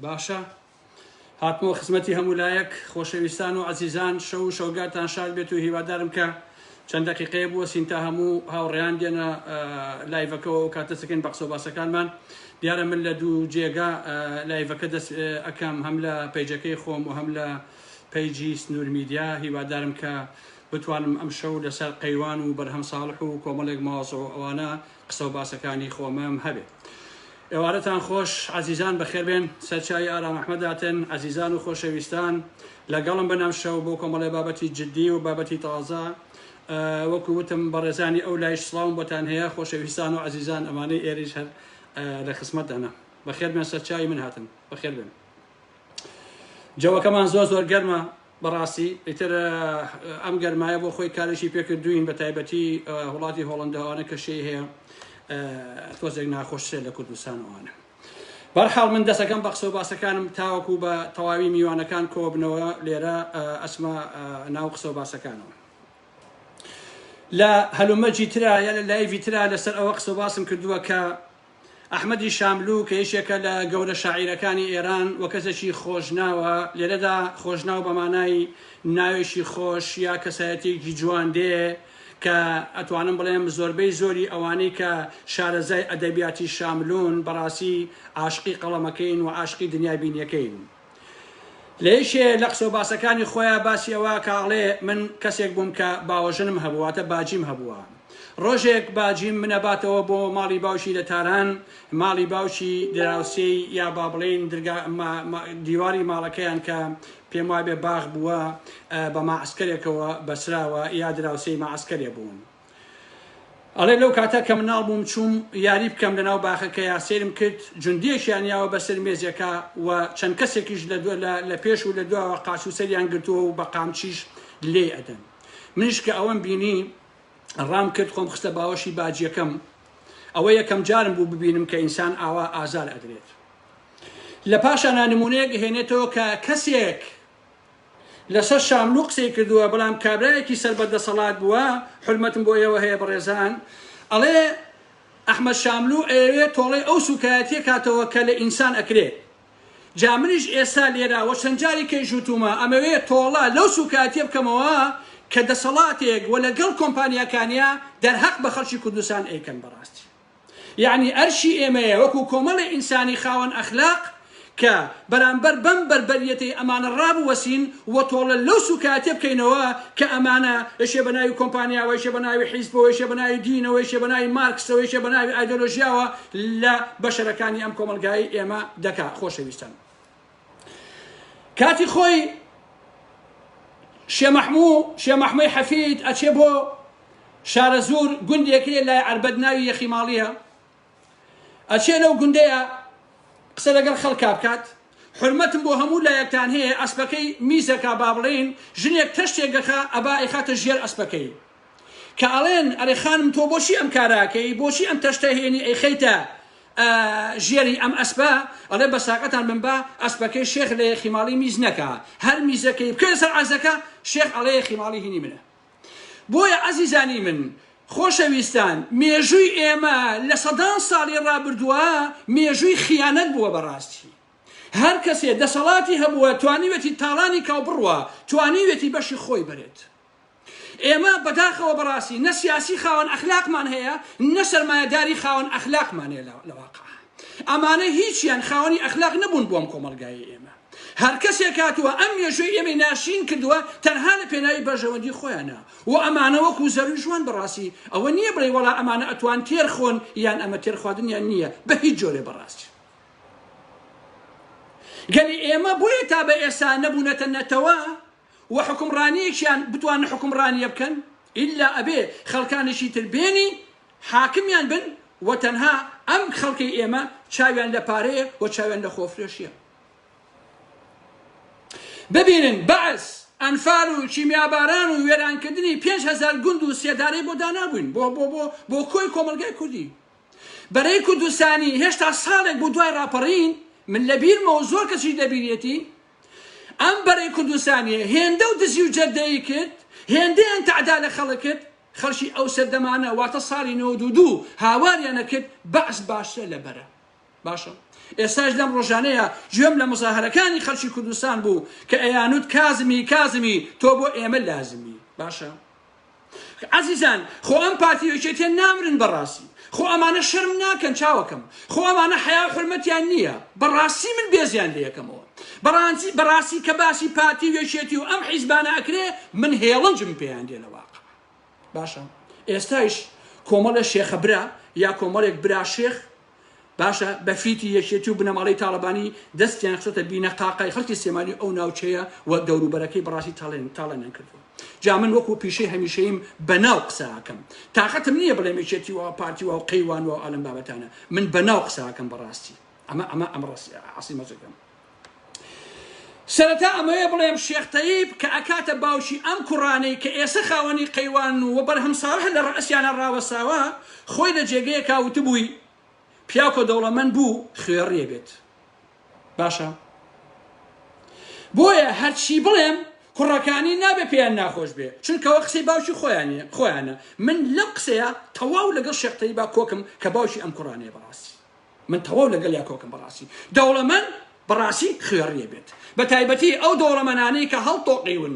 باشە هاتمەوە خزمەتی هەموو لایەک خۆشەویستان و عەزیزان شەو شەوگاتان شاد بێت و هیوادارم کە چەند دەقیقەیە بوەسین تا هەموو هاوڕێیان دێنە لایڤەکەەوە و کاتە سەکەین بەقسە و باسەکانمان دیارە من لە دوو جێگا لایڤەکە دەست ئەەکەم هەم لە پەیجەکەی خۆم و هەم لە پەیجی سنوور میدیا هیوادارم کە بتوانم ئەم شەو لەسەر قەیوان و بەرهەم ساڵح و کۆمەڵێک ماوەزەوە ئەوانە قسە و باسەکانی خۆمەم هەبێت. ئێوارەتان خۆش عزیزان بەخێربێن سەرچاوی ئارام ئەحمەداتن عزیزان و خۆشەویستان لەگەڵم بەنام شەو بۆ کۆمەڵێ بابەتی جددی و بابەتی تازە وەکو وتم بەڕێزانی ئەو لایش سڵاوم بۆتان هەیە خۆشەویستان و عزیزان ئەمانەی ئێریش هەر لە خزمەتدانە بەخێربێن سەرچاوی من هاتن بەخێربێن. جەوەکەمان زۆر گەرمە بەڕاستی ئیتر ئەم گەرمایە بۆ خۆی کارێکی پێکردوین بە تایبەتی وڵاتی هۆڵندەوانە کە شەی هەیە تۆزێک ناخۆشێ لە کوردستانەوانە. بەرحاڵ من دەسەکەم بە قسە و باسەکانم تاوەکو بە تەواوی میوانەکان کۆبنەوە لێرە ئەسمە ناو قسە و باسەکانەوە. لە هەلومەرجی ترا یا لە لایڤی ترا لەسەر ئەوە قسە و باسم کردووە کە ئەحمەدی شاملوو کە یەکێکە لە گەورە شاعیرەکانی ئێران وە کەسێکی خۆشناوە لێرەدا خۆشناو بەمانای ناوێکی خۆش یا کەسایەتێکی جوان دێ کە ئەتوانم بڵێم زۆربەی زۆری ئەوانەی کە شارەزای ئەدەبیاتی شاملون بەڕاستی عاشقی قەڵەمەکەین و عاشقی دنیای بینیەکەین. لەیشێ لە قسە و باسەکانی خۆیان باسی ئەوە کاڵێ من کەسێک بووم کە باوەژنم هەبوواتە باجیم هەبووە. ڕۆژێک باجیم منەباتەوە بۆ ماڵی باوشی لە تاران ماڵی باوشی دراوسەی یا با بڵێن دیواری ماڵەکەیان کە پێم وای بێ باغ بووە بە ماعسکەرێکەوە بەسراوە یا دراوسەی ماعسکەرێ بوون. ئەڵێ لەو کاتە کە مناڵ بووم چووم یاری بکەم لەناو باخەکە یا سێرم کرد جوندیەکیان یاوە بەسەر مێزیەکە و چەند کەسێکیش لە پێش و لە دووەوە قاچ و سەریان گرتووە و بە قامچیش لێ ئەدەن. منیش کە ئەوەم بینی ڕام کرد خۆم خستە باوەشی باجیەکەم ئەوە یەکەم جارم بوو ببینم کە ئینسان ئاوا ئازار ئەدرێت. لە پاشان نمونەیەک هێنێتەوە کە کەسێک لەسەر شاملوو قسەی کردووە بەڵام کابرایەکی سەربەردەسەڵات بووە حرمەتم بۆ ئێوە هەیە بەڕێزان ئەڵێ ئەحمەد شاملوو ئەوێ تۆڵەی ئەو سوکایەتیە کاتەوە کە لە ئینسان ئەکرێت. جا منیش ئێستا لێراوە چەند جاری کەیژوتومە ئەمەوێ تۆڵە لەو سوکایەتیە بکەمەوە کە دەسەڵاتێک و لەگەڵ کۆمپانیەکانیە دەرهەق بە خەڵکی کوردستان ئەیکەن بەڕاستی. یعنی ئەرشی ئێمەیە وەکو کۆمەڵی ئینسانی خاوەن ئەخلاق کە بەرامبەر بەم بەربەریەتی ئەمانە ڕابوەسین و تۆڵە لەو سوکاتێ بکەینەوە کە ئەمانە ئەشێ بە ناوی کۆمپانیاوە ئەشێ بە ناوی حیزبەوە ئەشێ بە ناوی دینەوە ئەشێ بە ناوی مارکسەوە ئەشێ بە ناوی ئایدۆلۆژیاوە لە بەشەرەکانی ئەم کۆمەلگایی ئێمە دەکات. خۆشەویستان کاتی خۆی شێ مەحمووی حەفید ئەچێ بۆ شارە زوور گوندێکی لای عەربەد ناوی یەخی ماڵیە ئەچێ لەو گوندەیە قسە لەگەڵ خەڵکا بکات. حرمەتم بۆ هەموو لایەکتان هەیە ئەسپەکەی میزەکە با بڵێن ژنێک تەشتێکەکە ئەبا ئەیخاتە ژێر ئەسپەکەی کە ئەڵێن ئەرێ خانم تۆ بۆچی ئەم کاراکەی بۆچی ئەم تەشتە هێنی ئەیخەیتە ژێری ئەم ئەسپە ئەڵێ بە ساقەتان بمبا ئەسپەکەی شێخ لە یەخی ماڵی میز نەکە هەر میزەکەی بکەی سەر عەرزەکە شێخ ئەڵێ یەخی ماڵی هینی منە. بۆیە عەزیزانی من خۆشەویستان مێژووی ئێمە لە سەدان ساڵی ڕابردووە مێژووی خیانەت بووە بەڕاستی. هەر کەسێ دەسەڵاتی هەبووە توانیوێتی تاڵانی کاو بڕوە توانیوێتی بەشی خۆی بێت. ئێمە بەداخەوە بەڕاستی نە سیاسی خاوەن ئەخلاقمان هەیە نە سەرمایەداری خاوەن ئەخلاقمان هەیە لە واقع. ئەمانە هیچیان خاوەنی ئەخلاق نەبوون بۆم کۆمەلگای ئێمە. هەر کەسێک هاتووە ئەم مێژووی ئێمەی ناشین کردووە تەنها لە پێناوی بەژەوەندی خۆیانە و ئەمانە وەکو زەروی ژوان بەڕاستی ئەوە نییە بڵێ وەڵا ئەمانە ئەتوان تێر خۆن یان ئەمە تێر خواردنیان نییە بە هیچ جۆرێ بەڕاستی. گەلی ئێمە بۆیە تا بە ئێستا نەبوونەتە نەتەوە و حکومڕانیەکیان بتوانن حکومڕانیە بکەن ئیلا ئەبێ خەڵکانێکی تر بێنی حاکمیان بن و تەنها ئەم خەڵکی ئێمە چاویان لە پارەیە و چاویان لە خۆفرێشیە. ببینن بەعس ئەنفال و کیمیاباران و وێرانکردنی 5,000 گوند و سێدارەی بۆ دانابووین بۆ کۆی کۆمەلگای کوردی. بەرەی کوردستانی هێشتا ساڵێک بۆ دوای ڕاپەڕین من لە بیرمەوە زۆر کەسی دەبینێتی ئەم بەرەی کوردستانیە هێندە و دزی و جەردەیی کرد هێندەیان تەعدا لە خەڵک کرد خەڵکی ئەو سەردەمانە واتە ساڵی 92 هاواریانە کرد بەعس باشترە لە بەرە. باشە ئێستاش لەم ڕۆژانەیە گوێم لە مزاهرەکانی خەڵکی کوردستان بوو کە ئەیانوت کازمی تۆ بۆ ئێمە لازمی باشە عزیزان خۆ ئەم پارتی یەکێتیان نامرن بەڕاستی خۆ ئەمانە شەرم ناکەن چاوەکەم خۆ ئەمانە حیا و حورمەتیان نییە بەڕاستی من بێزیان لێ یەکەمەوە بەڕاستی کە باسی پارتی یەکێتی و ئەم حیزبانە ئەکرێ من هێڵنجم پێیان دێنە واقع باشە ئێستایش کۆمەڵە شێخە برا یا کۆمەڵێک برا شێخ باشە بەفیتی یەکێتی و بنەماڵی تاڵەبانی دەستیان خستە بینە قاقای خەڵکی سێمانی ئەو ناوچەیە و دەوروبەرەکەی بەڕاستی تاڵێنیان کردووە جا من وەکو پیشەی هەمیشەیم بەناو قساکەم تااقەتم نییە بڵێم یەکێتی و پارتی و قەیوان و ئالم بابەتانە من بەناو قساکەم بەڕاستی ئەمە ڕاستی مەزەکەم سەرەتا ئەمەوێ بڵێم شێخ تەیب کە ئەکاتە باوشی ئەم کوڕانەی کە ئێستا خاوەنی قەیوان و بەرهەم ساوە لە ڕەسیانە ڕاوەساوە خۆی لە جێگەیەکا وتبووی پیاکۆ دەوڵەمەند بوو خوێڕێ بێت باشە بۆیە هەرچی بڵێم کوڕەکانی نابێ پێیان ناخۆش بێ چونکەوە قسەی باوکی خۆیانە من لەم قسەیە تەواو لەگەڵ شێخ تەیبا کۆکم کە باوکی ئەم کوڕانەیە بەڕاستی من تەواو لەگەڵ یا کۆکم بەڕاستی دەوڵەمەند بەڕاستی خوێڕێ بێت بە تایبەتی ئەو دەوڵەمەنانەی کە هەڵتۆقیون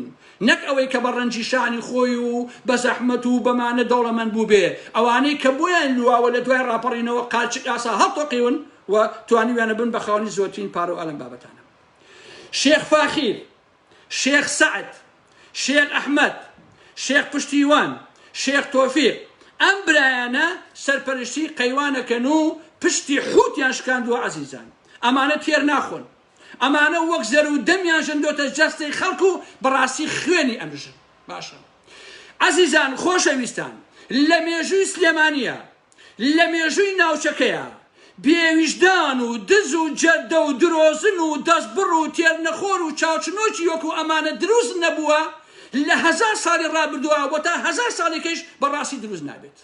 نەک ئەوەی کە بە ڕەنجی شانی خۆی و بە زەحمەت و بەمانە دەوڵەمەند بوو بێ ئەوانەی کە بۆیان لواوە لە دوای ڕاپەڕینەوە قاچ ئاسا هەڵتۆقیون و توانیویانە بن بە خاوەنی زۆرترین پارە و ئەلەم بابەتانە شێخ فاخیر شێخ سەعد شێخ ئەحمەد شێخ پشتیوان شێخ تۆفیق ئەم برایانە سەرپەرشتی قەیوانەکەن و پشتی حوتیان شکاندووە عەزیزان ئەمانە تێر ناخۆن ئەمانە وەک زەر و دەمیان ژەندۆتە جەستەی خەڵک و بەڕاستی خوێنی ئەمژن باشە عەزیزان خۆشەویستان لە مێژووی سلێمانیە لە مێژووی ناوچەکەیە بێویژدان و دز و جەردە و درۆزن و دەستبڕ و تێرنەخۆر و چاوچنۆکی وەکو ئەمانە دروست نەبووە لە 1000 ساڵی ڕابردووە بۆ تا 1000 ساڵێکیش بەڕاستی دروست نابێت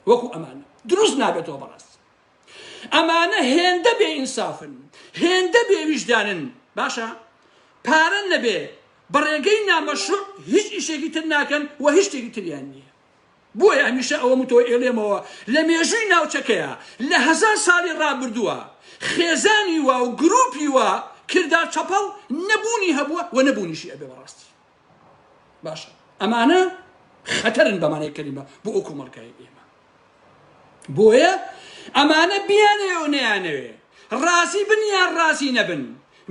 وەکو ئەمانە دروست نابێتەوە بەڕاستی ئەمانە هێندە بێ ئینسافن هێندە بێویژدانن باشە پارە نەبێ بەڕێگەی نامەشروع هیچ ئیشێکی تر ناکەن و هیچ شتێکی تریان نییە بۆیە هەمیشە ئەوە متۆ ئێڵێمەوە لە مێژووی ناوچەکەیە لە 1000 ساڵی ڕابردووە خێزانی وا و گروپی وا کردار چەپەڵ نەبوونی هەبووە و نەبوونیشی ئەبێ بەڕاستی باشە ئەمانە خەتەرن بەمانەی کەریمە بۆ ئەو کۆمەڵگەی ئێمە بۆیە ئەمانە بیانەوێ و نەیانەوێ ڕازی بن یان ڕازی نەبن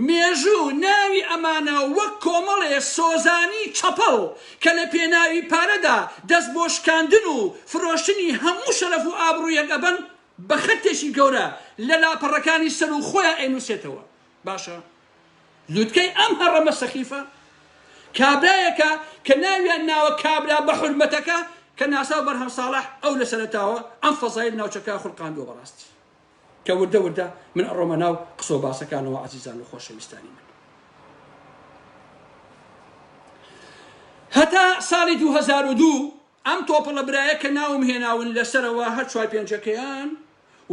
مێژوو ناوی ئەمانە وەک کۆمەڵێ سۆزانی چەپەڵ کە لە پێناوی پارەدا دەست بۆ شکاندن و فرۆشتنی هەموو شەرەف و ئابڕوویەک ئەبن بە خەتێکی گەورە لە لاپەڕەکانی سەر و خۆیان ئەینووسێتەوە باشە لووتکەی ئەم هەڕەمە سەخیفە کابرایەکە کە ناویان ناوە کابرا بە حورمەتەکە کە ناسا بەرهەم ساڵح ئەو لە سەرەتاوە ئەم فەزایل ناوچەکە خوڵقاندووە بەڕاستی کە وردە من ئەڕۆمە ناو قسە و باسەکانەوە عەزیزان و خۆشەویستانی من هەتا ساڵی 2002 ئەم تۆپڵە برایە کە ناوم هێناون لەسەرەوە هەر چوار پێنجەکەیان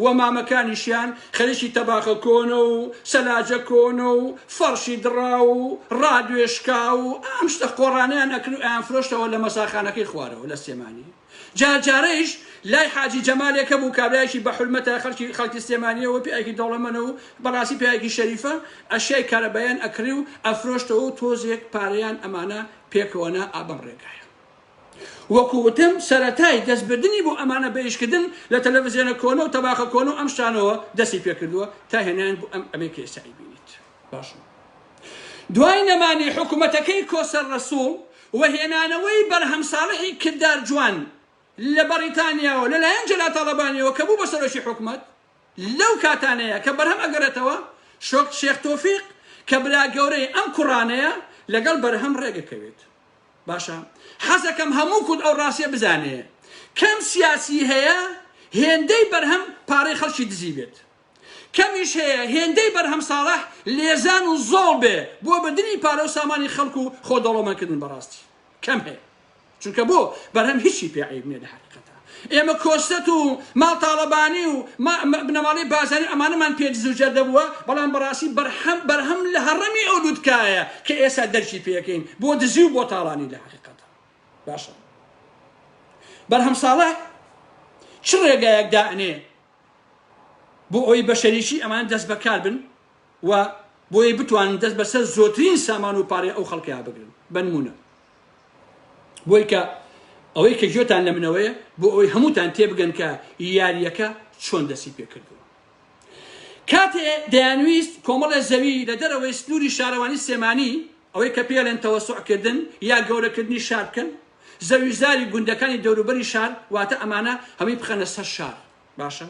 و مامەکانیشیان خەریکی تەباخە کۆنە و سەلاجە کۆنە و فەرشی دڕا و ڕادوێشکا و ئەم شتە قۆڕانیان ئەکرد و ئەیان فرۆشتەوە لە مەساخانەکەی خوارەوە لە سلێمانی جارجارەیش لای حاجی جەمالێکە بوو کابرایەکی بە حورمەتە خەڵکی سلێمانیەوە پیاکی دەوڵەمەندە و بەڕاستی پیاکی شەریفە ئەشیای کارەبایان ئەکری و ئەفرۆشتەوە و تۆزێک پارەیان ئەمانە پێکەوەنا ئابەم ڕێگایە وەکووتم سەرەتای دەستبردنی بۆ ئەمانە بەیشکردن لە تەلەڤیزیۆنە کۆنە و تەباخە کۆنە و ئەم شتانەوە دەستی پێکردووە تا هێنان بۆ ئەم ئەمەی ئێستای بینیت باشە دوای نەمانی حکوومەتەکەی کۆسەر ڕەسوڵ و هێنانەوەی بەرهەم ساڵحی کردار جوان لە بەریتانیاوە لەلایەن جەلا تاڵەبانیەوە کە بوو بە سەرۆشی حکوومەت لەو کاتانەیە کە بەرهەم ئەگەرێتەوە شێخ تۆفیق کە برا گەورەی ئەم کوڕانەیە لەگەڵ بەرهەم ڕێگەکەوێت باشە حەزەکەم هەموو کورد ئەو ڕاستیە بزانێ کەم سیاسی هەیە هێندەی بەرهەم پارەی خەڵکی دزی بێت کەمیش هەیە هێندەی بەرهەم ساڵح لێزان و زۆڵ بێ بۆ بردنی پارە و سامانی خەڵک و خۆ دەوڵەمەندکردن بەڕاستی کەم هەیە چونکە بۆ بەرهەم هیچی پێ عیب نییە لە حەقیقەتە ئێمە کۆستەت و ماڵ تاڵەبانی و بنەماڵی بازاری ئەمانەمان پێدز و جەردە بووە بەڵام بەڕاستی بەرهەم لە هەڕەمی ئەو لووتکایە کە ئێستا دەرکی پێەکەین بۆ دزی و بۆ تاڵانی لە حەقیقەتە باشە بەرهەم ساڵح چ ڕێگایەک دائنێ بۆ ئەوەی بە شەریکی ئەمان دەست بەکار بن و بۆی بتوانن دەست بەسەر زۆرترین سامان و پارەی ئەو خەڵکیان بگرن بە نمونە بۆی کە ئەوەی کە گوێتان لە منەوەیە بۆ ئەوەی هەمووتان تێبگەن کە یاریەکە چۆن دەستی پێکردووە کاتێ دەیانویست کۆمەڵە زەوی لە دەرەوەی سنووری شارەوانی سێمانی ئەوەی کە پێڵێن تەوەسوعکردن یا گەورەکردنی شار بکەن زەویزاری گوندەکانی دەوروبەری شار واتە ئەمانە هەمووی بخەنە سەر شار باشە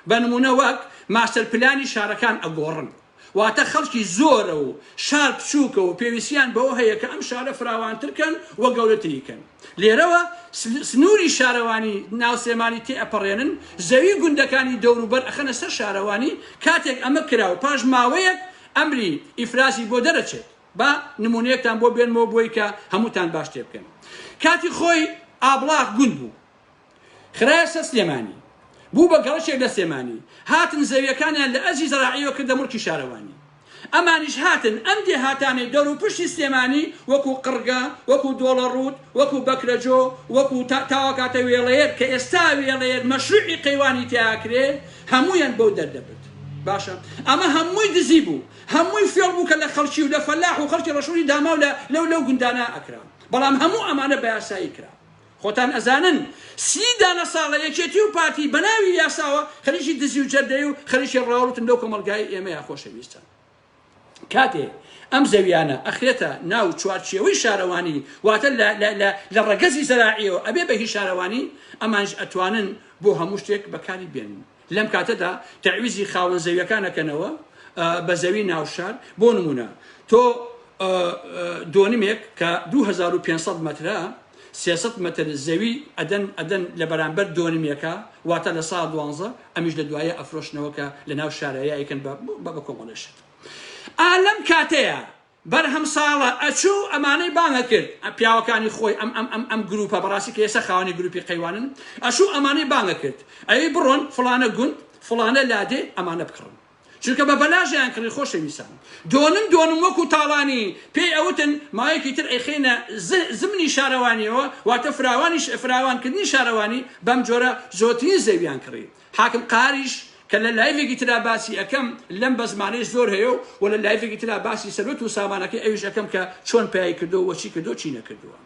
بە نمونە وەک ماستەر پلانی شارەکان ئەگۆڕن واتە خەڵکی زۆرە و شار بچووکە و پێویستیان بەوە هەیە کە ئەم شارە فراوانترکەن وە گەورەتریکەن لێرەوە سنووری شارەوانی ناوسێمانی تێ ئەپەڕێنن زەوی گوندەکانی دەوروبەر ئەخەنە سەر شارەوانی کاتێک ئەمە کراوە پاش ماوەیەک ئەمری ئیفراسی بۆ دەرەچێت با نمونەیەکتان بۆ بێنمەوە بۆی کە هەمووتان باش تێ بکەن کاتی خۆی ئابلاغ گوند بوو خرایە سە سلێمانی بوو بە گەڕەشێک لە سێمانی هاتن زەویەکانیان لە ئەرزی زەراعیەوە کردە مڵکی شارەوانی ئەمانیش هاتن ئەم دێهاتانەی دەور و پشتی سلێمانی وەکو قڕگە وەکو دۆڵەڕوت وەکو بەکرەجۆ وەکو تاوەکاتە وێڵەیەر کە ئێستا وێڵەیەر مەشروعی قەیوانی تیاکرێت هەموویان بەو دەردەبێت باشە ئەمە هەمووی دزی بوو هەمووی فێڵ بوو کە لە خەڵکی و لە فەلاح و خەڵکی ڕەشوری داما و لەو گوندانە ئەکرا بەڵام هەموو ئەمانە بە یاسایی کرا خۆتان ئەزانن 30 دانە ساڵە یەکێتی و پارتی بەناوی یاساوە خەریکی دزی و جەردەی و خەریکی ڕاوڵتن لەو کۆمەلگای ئێمەیە خۆشەویستە کاتێ ئەم زەویانە ئەخرێتە ناو چوارچێوەی شارەوانی واتە لە ڕەگەزی زەراعیەوە ئەبێ بە هی شارەوانی ئەمانش ئەتوانن بۆ هەموو شتێک بەکاری بێنن لەم کاتەدا تەعویزی خاوەن زەویەکانەکەنەوە بە زەوی ناوشار بۆ نمونە تۆ دۆنمێک کە 2500 مەترە 300 متر زەوی ئەدەن لە بەرامبەر دۆنمێکە واتە لە ساڵ 12 ئەمیش لە دوایە ئەفرۆشنەوەکە لە ناو شارەیەکەن بە کۆمەڵەشت ئالەم کاتەیە بەرهەم ساڵە ئەچوو ئەمانەی بانگە کرد پیاوەکانی خۆی ئەم گروپە بەڕاستی کە ئێستا خاوەنی گروپی قەیوانن ئەچوو ئەمانەی بانگە کرد ئەوی بڕۆن فڵانە گوند فڵانە لادێ ئەمانە بکڕن چونکە بە بەلاژیان کڕی خۆشەویستان دۆنم وەکو تاڵانی پێی ئەوتن ماوەیەکی تر ئەیخێنە زمنی شارەوانیەوە واتە فراوانکردنی شارەوانی بەم جۆرە زۆرترین زەویان کڕی حاکم قاریش کە لە لایڤێکی ترا باسی ئەەکەم لەم بە زمانەی زۆر هەیە و لە لایڤێکی ترا باسی سەرۆت و سامانەکەی ئەویش ئەەکەم کە چۆن پیایی کردو وەچی کردو چی نەکردووە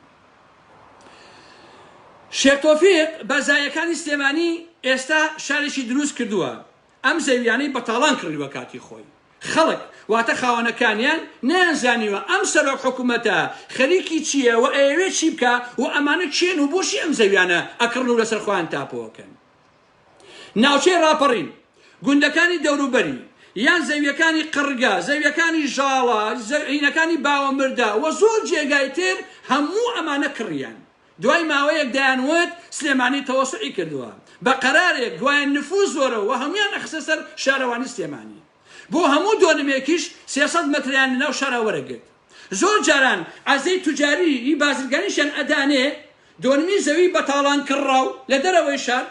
شێخ تۆفیق بەزایەکانی سلێمانی ئێستا شارێکی دروست کردووە ئەم زەویانەی بەتاڵان کردووە کاتی خۆی خەڵک واتە خاوەنەکانیان نەیانزانیوە ئەم سەرۆک حکوومەتە خەریکی چییە و ئەوێ چی بکە و ئەمانە چێن و بۆشی ئەم زەویانە ئەکڕن و لەسەر خۆیان تاپەوەکەن ناوچەی ڕاپەڕین گوندەکانی دەوروبەری یان زەویەکانی قڕگە زەویەکانی ژاڵە زەوینەکانی باوەمردا و زۆر جێگای تر هەموو ئەمانە کڕیان دوای ماوەیەک دەیانوت سلێمانی تەوەسوعی کردووە بە قەرارێک دوایان نفوذ زۆرە و هەمویان ئەخستە سەر شارەوانی سلێمانی بۆ هەموو دۆنمێکیش 300 متریان لەناو شارە وەرەگرت زۆر جاران عەزەی توجاری بازرگانیشیان ئەدانێ دۆنمی زەوی بەتاڵان کڕاو لە دەرەوەی شار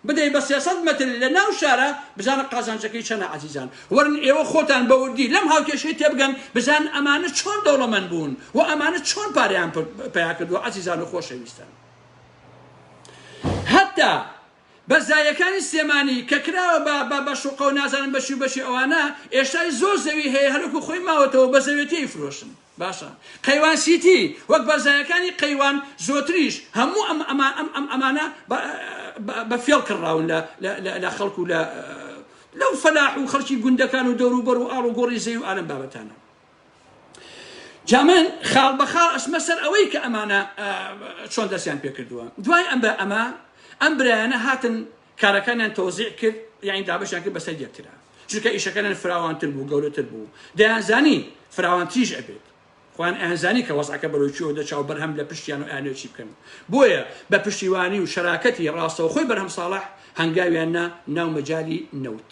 بدەی بە 300 متر لە ناو شارە بزانە قازانجەکەی چەنە عەزیزان وەرن ئێوە خۆتان بەوردی لەم هاوکێشەی تێبگەن بزان ئەمانە چۆن دەوڵەمەند بوون و ئەمانە چۆن پارەیان پیا کردووە عەزیزان و خۆشەویستان هەتا بەزایەکانی سلێمانی کە کراوە بە شوقە و نازانم بەشی و بەشی ئەوانە ئێشتای زۆر زەوی هەیە هەرکو خۆی ماوەتەوە بە زەوێتی فرۆشن باشە قەیوان سیتی وەک بەزایەکانی قەیوان زۆتریش هەموو ئەمانە بە فێڵ کڕاون لە خەڵکو و لەو فەلاح و خەڵکی گوندەکان و دەوروبەر و ئاڵ و گۆڕی زەوی و ئالەم بابەتانە جا من خاڵ بە خاڵ ئەچمە سەر ئەوەی کە ئەمانە چۆن دەستیان پێ کردووە دوای ئەم برایانە هاتن کارەکانیان تەوزیع کرد یعنی دابەشیان کرد بەسەر یەکترا چونکە ئیشەکانیان فراوانتر بوو گەورەتر بوو دەیانزانی فراوانتریش ئەبێت خۆیان ئەیانزانی کە وەزعەکە بەرەوچیەوە دەچاو بەرهەم لە پشتیان و ئەیانێکی بکەن بۆیە بە پشتیوانی و شەراکەتی ڕاستەوە خۆی بەرهەم ساڵح هەنگاویاننا ناو مەجالی نەوت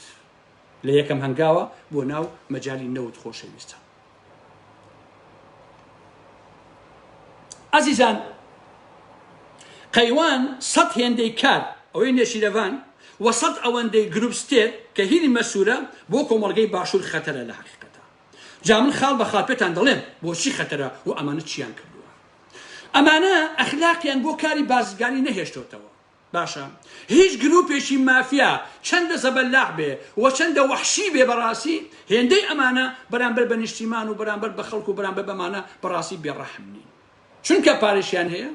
لە یەکەم هەنگاوە بۆ ناو مەجالی نەوت خۆشەویستە عەزیزان قەیوان 100 هێندەی کار ئەوەی نێشیرەوان و 100 ئەوەندەی گروپ ستێت کە هیری مەسوولە بۆ کۆمەڵگەی باشوور خەتەرە لە حەقیقەتە جا من خاڵ بە خاڵ پێتان دەڵێم بۆچی خەتەرە و ئەمانە چیان کردووە ئەمانە ئەخلاقیان بۆ کاری بازرگانی نەهێشتۆتەوە باشە هیچ گروپێکی مافیا چەندە زەبەلاح بێ و چەندە وەحشی بێ بەڕاستی هێندەی ئەمانە بەرامبەر بە نیشتیمان و بەرامبەر بە خەڵک و بەرامبەر بەمانە بەڕاستی بێڕەحم نین چونکە پارێشیان هەیە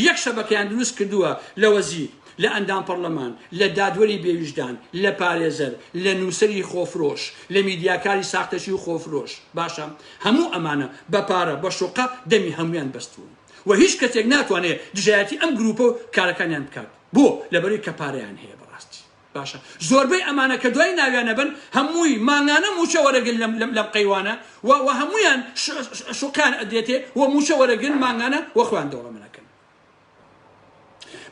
یەک شەبەکەیان دروست کردووە لە وەزیر لە ئەندام پەرلەمان لە دادوەری بێویژدان لە پارێزەر لە نووسری خۆفرۆش لە میدیاکاری ساختەشی و خۆفرۆش باشە هەموو ئەمانە بە پارە بە شوقە دەمی هەمویان بەستوون و هیچ کەسێک ناتوانێت دژایەتی ئەم گروپە و کارەکانیان بکات بۆ لەبەرەوەی کە پارەیان هەیە بەڕاستی باشە زۆربەی ئەمانە کە دوای ناویانە بن هەمووی مانگانە موچە وەرەگرن لەم قەیوانە و هەمویان شوقیان ئەدێتێ و موچە وەرەگرن مانگانە و خۆیان دەوڵەمەنەکەن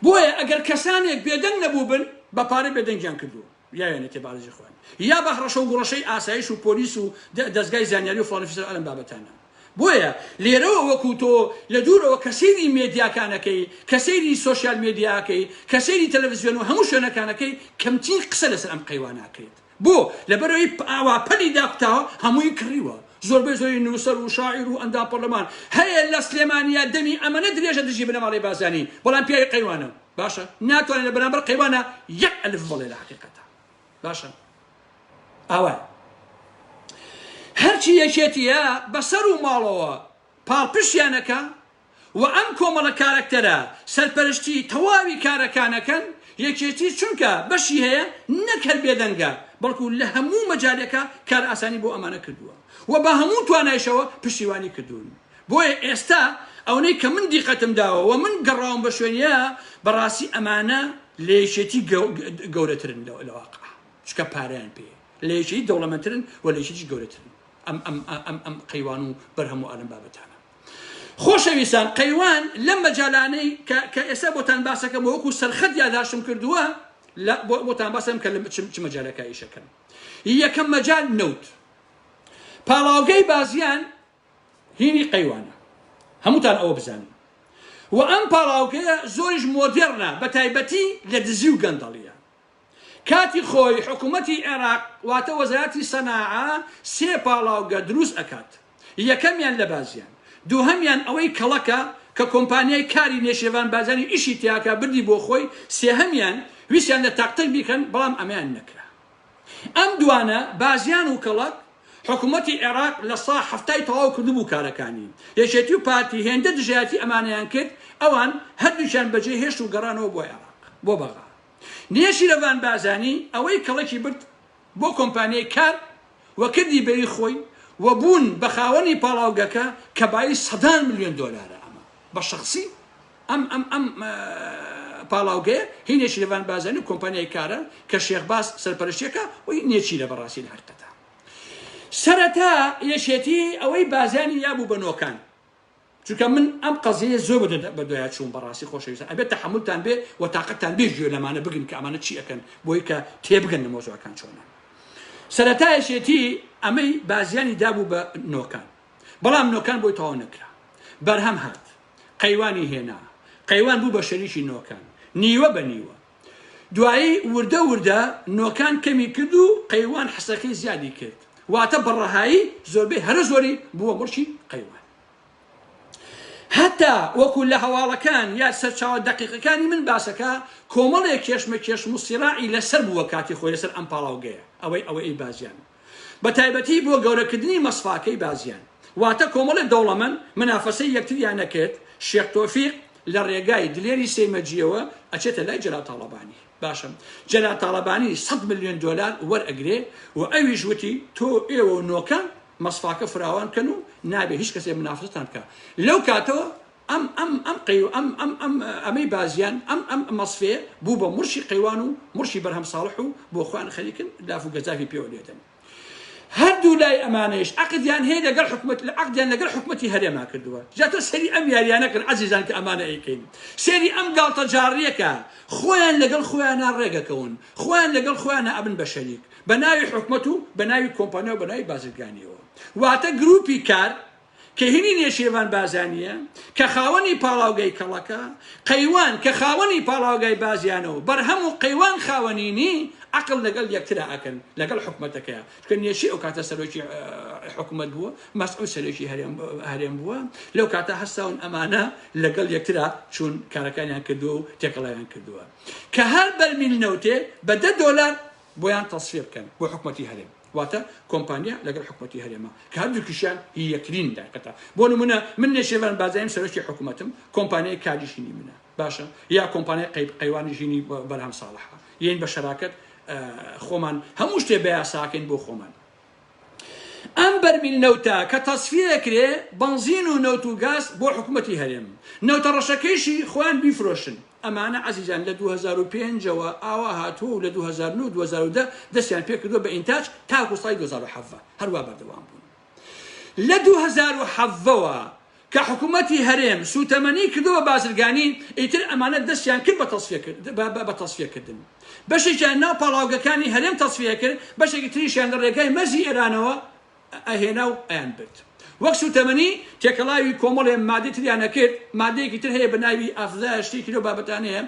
بۆیە ئەگەر کەسانێک بێدەنگ نەبوو بن بە پارە بێدەنگیان کردووە یاوێنێتێ بارزی خۆیان یا بە هەڕەشە و گوڕەشەی ئاسایش و پۆلیس و دەستگای زانیاری و فڵان فیسەر ئەلەم بابەتانە بۆیە لێرەوە وەکو تۆ لە دوورەوە کە سەیری مێدیاکانەکەی کە سەیری سۆشیال مێدیاکەی کە سەیری تەلەڤیزیۆن و هەموو شوێنەکانەکەی کەمترین قسە لەسەر ئەم قەیواناکەیت بۆ لەبەرەوەی ئاوا پەلی داکوتاوە هەمووی کڕیوە زۆربەی زۆری نووسەر و شاعیر و ئەندام پەرلەمان هەیە لە سلێمانیا دەمی ئەمەنە درێژە دژی بنە ماڵی بازانی بەڵام پیاوی قەیوانە باشە ناتوانێت لە بەرامبەر قەیوانە یەک ئەلف بڵێ لە حەقیقەتە باشە ئاوە هەرچی یەکێتیە بەسەر و ماڵەوە پاڵپشیانەکە و ئەم کۆمەڵە کارکتەرە سەرپەرشتی تەواوی کارەکانەکەن یەکێتی چونکە بەشی هەیە نەکەر بێدەنگە بەڵکو لە هەموو مەجالێکە کار ئاسانی بۆ ئەمانە کردووە و بە هەموو توانایشەوە پشتیوانی کردوون بۆیە ئێستا ئەوەی کە من دیقەتم داوە و من گەڕاوم بە شوێنە بەڕاستی ئەمانە لە یەکێتی گەورەترن لە واقع چکە پارەیان پێ لە یەکێتی دەوڵەمەندترن و لە یەکێتی گەورەترن ئەم قەیوان و بەرهەموو ئەلم بابەتانە خۆشەویستان قەیوان لەم مەجالانەی کە ئێستا بۆتان باسەکەم وەکو سەرخەت یاداشتم کردووە بۆتان باسم کە چ مەجالەکە ئیشەکەن یەکەم مەجال نەوت پاڵاوگەی بازیان هینی قەیوانە هەمووتان ئەوە بزانن و ئەم پاڵاوگەیە زۆریش مۆدێرنە بە تایبەتی لە دزی و گەندەڵیە کاتی خۆی حکوومەتی عێراق واتە وەزارەتی سەناعە سێ پاڵاوگە دروست ئەکات یەکەمیان لە بازیان دووهەمیان ئەوەی کەڵەکە کە کۆمپانیای کاری نێشێوان بازانی ئیشی تیاکە بردی بۆ خۆی سێهەمیان ویسیان لە تاقتەر بیکەن بەڵام ئەمەیان نەکرا ئەم دوانە بازیان و کەڵک حکوومەتی عێراق لە سا هەفتای تەواو کردبوو کارەکانی یەکێتی و پارتی هێندە دژایەتی ئەمانەیان کرد ئەوان هەردووشیان بەجێ هێشت و گەڕانەوە بۆ عێراق بۆ بەغا نێشی لەوان بازانی ئەوەی کەڵکی برد بۆ کۆمپانیای کار و کردی بەری خۆی و بوون بە خاوەنی پاڵاوگەکە کە بای $100 ملیۆن ئەمە بە شخصی ئەم پاڵاوگەیە هینێکی لەوان بازانی و کۆمپانیای کارە کە شێخباز سەرپەرشتیەکە و نێچی لە بەڕاستی لە هەرکەتە سەرەتا یەشێتی ئەوەی بازانی یابوو بە نۆکان چونکە من ئەم قەزیە زۆر بە دوای چوون بەڕاستی خۆشەویستان ئەبێت تەحملتان بێ و تااقەتتان بێ ژێ لەمانە بگن کە ئەمانە چی ئەەکەن بۆی کە تێبگەن مۆزوعەکان چۆنە سەرەتا یەشێتی ئەمەی بازیانی دابوو بە نۆکان بەڵام نۆکان بۆی تەواو نەکرا بەرهەم هات قەیوانی هێنا قەیوان بوو بە شەریکی نۆکان نیوە بە نیوە دوایی وردە وردە نۆکان کەمی کرد و قەیوان حسەکەی زیادی کرد واتە بەڕەهایی زۆربەی هەرە زۆری بووە مڕشی قەیوان هەتا وەکو لە هەواڵەکان یا سەرچاوە دەقیقەکانی من باسەکە کۆمەڵێک کێشمە کێشم و سیراعی لەسەر بووە کاتی خۆی لەسەر ئەم پاڵاوگەیە ئەوەی بازیان بە تایبەتی بۆ گەورەکردنی مەسفاکەی بازیان واتە کۆمەڵێک دەوڵەمەند منافەسەی یەکتریان نەکرد شێخ تۆفیق لە ڕێگای دلێری سەیمەجیەوە ئەچێتە لای جەلال تاڵەبانی باشە جەلال تاڵەبانی $100 ملیۆن وەرئەگرێ و ئەویش وتی تۆ ئێوە نۆکان مەسفاکە فراوان کەن و نابێ هیچ کەسێ منافەتان بکە لەو کاتەوە ئەمەی بازیان ئەم مەسفێ بوو بە مرشی قەیوان و مرشی بەرهەم ساڵح و بۆ خۆیان خەریکن لاف و گەزافی پێوە لێدەن هەردوو لای ئەمانەیش عەقدیان هەیە لەگەڵ عەقدیان لەگەڵ حکومەتی هەرێما کردووە جاتە سەری ئەم یاریانە کرد عەزیزان کە ئەمانە ئەیکەین سەری ئەم گاڵتە جاڕیەکە خۆیان لەگەڵ خۆیانە ڕێگەکەون خۆیان لەگەڵ خۆیانە ئەبن بە شەریک بە ناوی حکومەت و بە ناوی کۆمپانیا و بە ناوی بازرگانیەوە واتە گروپی کار کە هینی نێشێوان بازانیە کە خاوەنی پاڵاوگەی کەڵەکە قەیوان کە خاوەنی پاڵاوگای بازیانەوە بەرهەم و قەیوان خاوەنینی عقل لەگەڵ یەکترا ئەکەن لەگەڵ حکومەتەکەیە کە نێشی ئەو کاتە سەرۆکی حکومەت بووە مەسعود سەرۆکی هەرێم بووە لەو کاتە هەستاون ئەمانە لەگەڵ یەکترا چوون کارەکانیان کردووە و تێکەڵایان کردووە کە هەر بەرمیل نەوتێ بە $10 بۆیان تەصفیە بکەن بۆ حکومەتی هەرێم واتە کۆمپانیا لەگەڵ حکومەتی هەرێمە کە هەردووکیشیان هی یەکترین داقەتە بۆ نمونە من نێشێڤان بازایم سەرۆکی حکومەتم کۆمپانیای کاریشینی منە باشە یا کۆمپانیای قەیوانی ژینی بەرهەم ساڵحە یین بە شەراکەت خۆمان هەموو شتێ بە یاساکەین بۆ خۆمان ئەم بەرمیل نەوتە کە تەصفیەکرێ بنزین و نەوت و گاز بۆ حکومەتی هەرێم نەوتە ڕەشەکەیشی خۆیان بیفرۆشن ئەمانە عەزیزان لە 2005ەوە ئاوا هاتووە و لە 2009 2010 دەستیان پێ کردووە بە ئینتاج تاکو ساڵی 2007 هەروە بەردەوام بوون لە 2007ەوە کە حکومەتی هەرێم سوتەمەنی کردووە بازرگانی ئیتر ئەمانە دەستیان کرد بە تەصفیەکردن بەشێکیان ناو پاڵاوگەکانی هەرێم تەصفیە کرد بەشێکی تریشیان لە ڕێگای مەرزی ئێرانەوە ئەهێنا و ئەیان برد وەک سوتەمەنی تێکەڵاوی کۆمەڵێ مادەی تریانە کرد مادەیەکی تر هەیە بە ناوی ئافزا شتێکی لەو بابەتان هەیە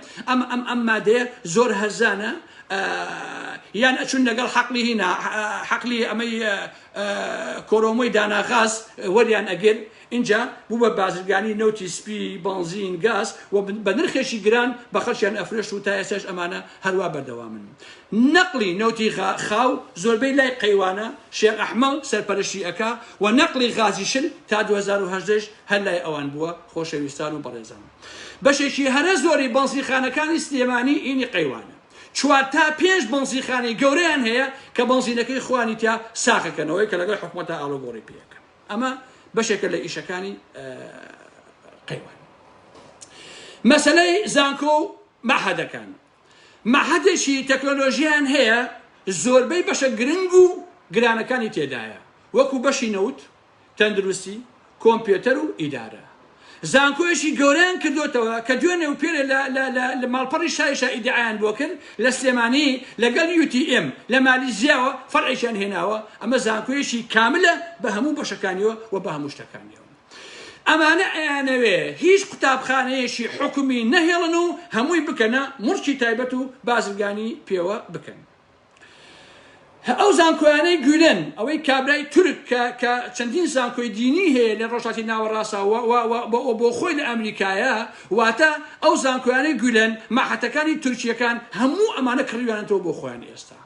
ئەم مادەیە زۆر هەرزانە یان ئەچون لەگەڵ حەقلی هینا حەقلی ئەمەی کۆرۆمۆی داناغاز وەریان ئەگەر اینجا بوو بە بازرگانی نەوتی سپی بنزین گاز و بە نرخێکی گران بە خەڵکیان ئەفرۆشت و تا ئێستاش ئەمانە هەروە بەردەوامن نەقلی نەوتی خاو زۆربەی لای قەیوانە شێخ ئەحمەد سەرپەرشتی ئەکا و نەقلی غازی شل تا 2010 هەر لای ئەوان بووە خۆشەویستان و بەڕێزان بەشێکی هەرە زۆری بنزینخانەکانی سلێمانی ئینی قەیوانە 4 تا 5 بنزینخانەی گەورەیان هەیە کە بنزینەکەی خوانی تیا ساخەکەنەوەی کە لەگەڵ حکومەتە ئاڵۆگۆڕی پێەکە ئەمە بەشێکە لە ئیشەکانی قەیوان مەسەلەی زانکۆ و مەعهەدەکان مەعهەدێکی تەکنۆلۆژیان هەیە زۆربەی بەشە گرنگ و گرانەکانی تێدایە وەکو بەشی نەوت تەندروستی کۆمپیۆتەر و ئیدارە زانکۆیەکی گەورەیان کردوتەوە کە دوێنێ و پێرە لە ماڵپەڕی شایشە ئیدعایان بۆ کرد لە سلێمانی لەگەڵ UTM لە مالیزیاوە فەرعیشیان هێناوە ئەمە زانکۆیەکی کاملە بە هەموو بەشەکانیەوە و بە هەموو شتەکانیەوە ئەمانە ئەیانەوێ هیچ قوتابخانەیەکی حکومی نەهێڵن و هەمووی بکەنە مڕکی تایبەت و بازرگانی پێوە بکەن ئەو زانکۆیانەی گولن ئەوەی کابرای تورک کە چەندین زانکۆی دینی هەیە لە ڕۆژهاتی ناوەڕاستەوە بۆ خۆی لە ئەمریکایە واتە ئەو زانکۆیانەی گولن مەعهەدەکانی تورکیەکان هەموو ئەمانە کڕیوانێتەوە بۆ خۆیان ئێستا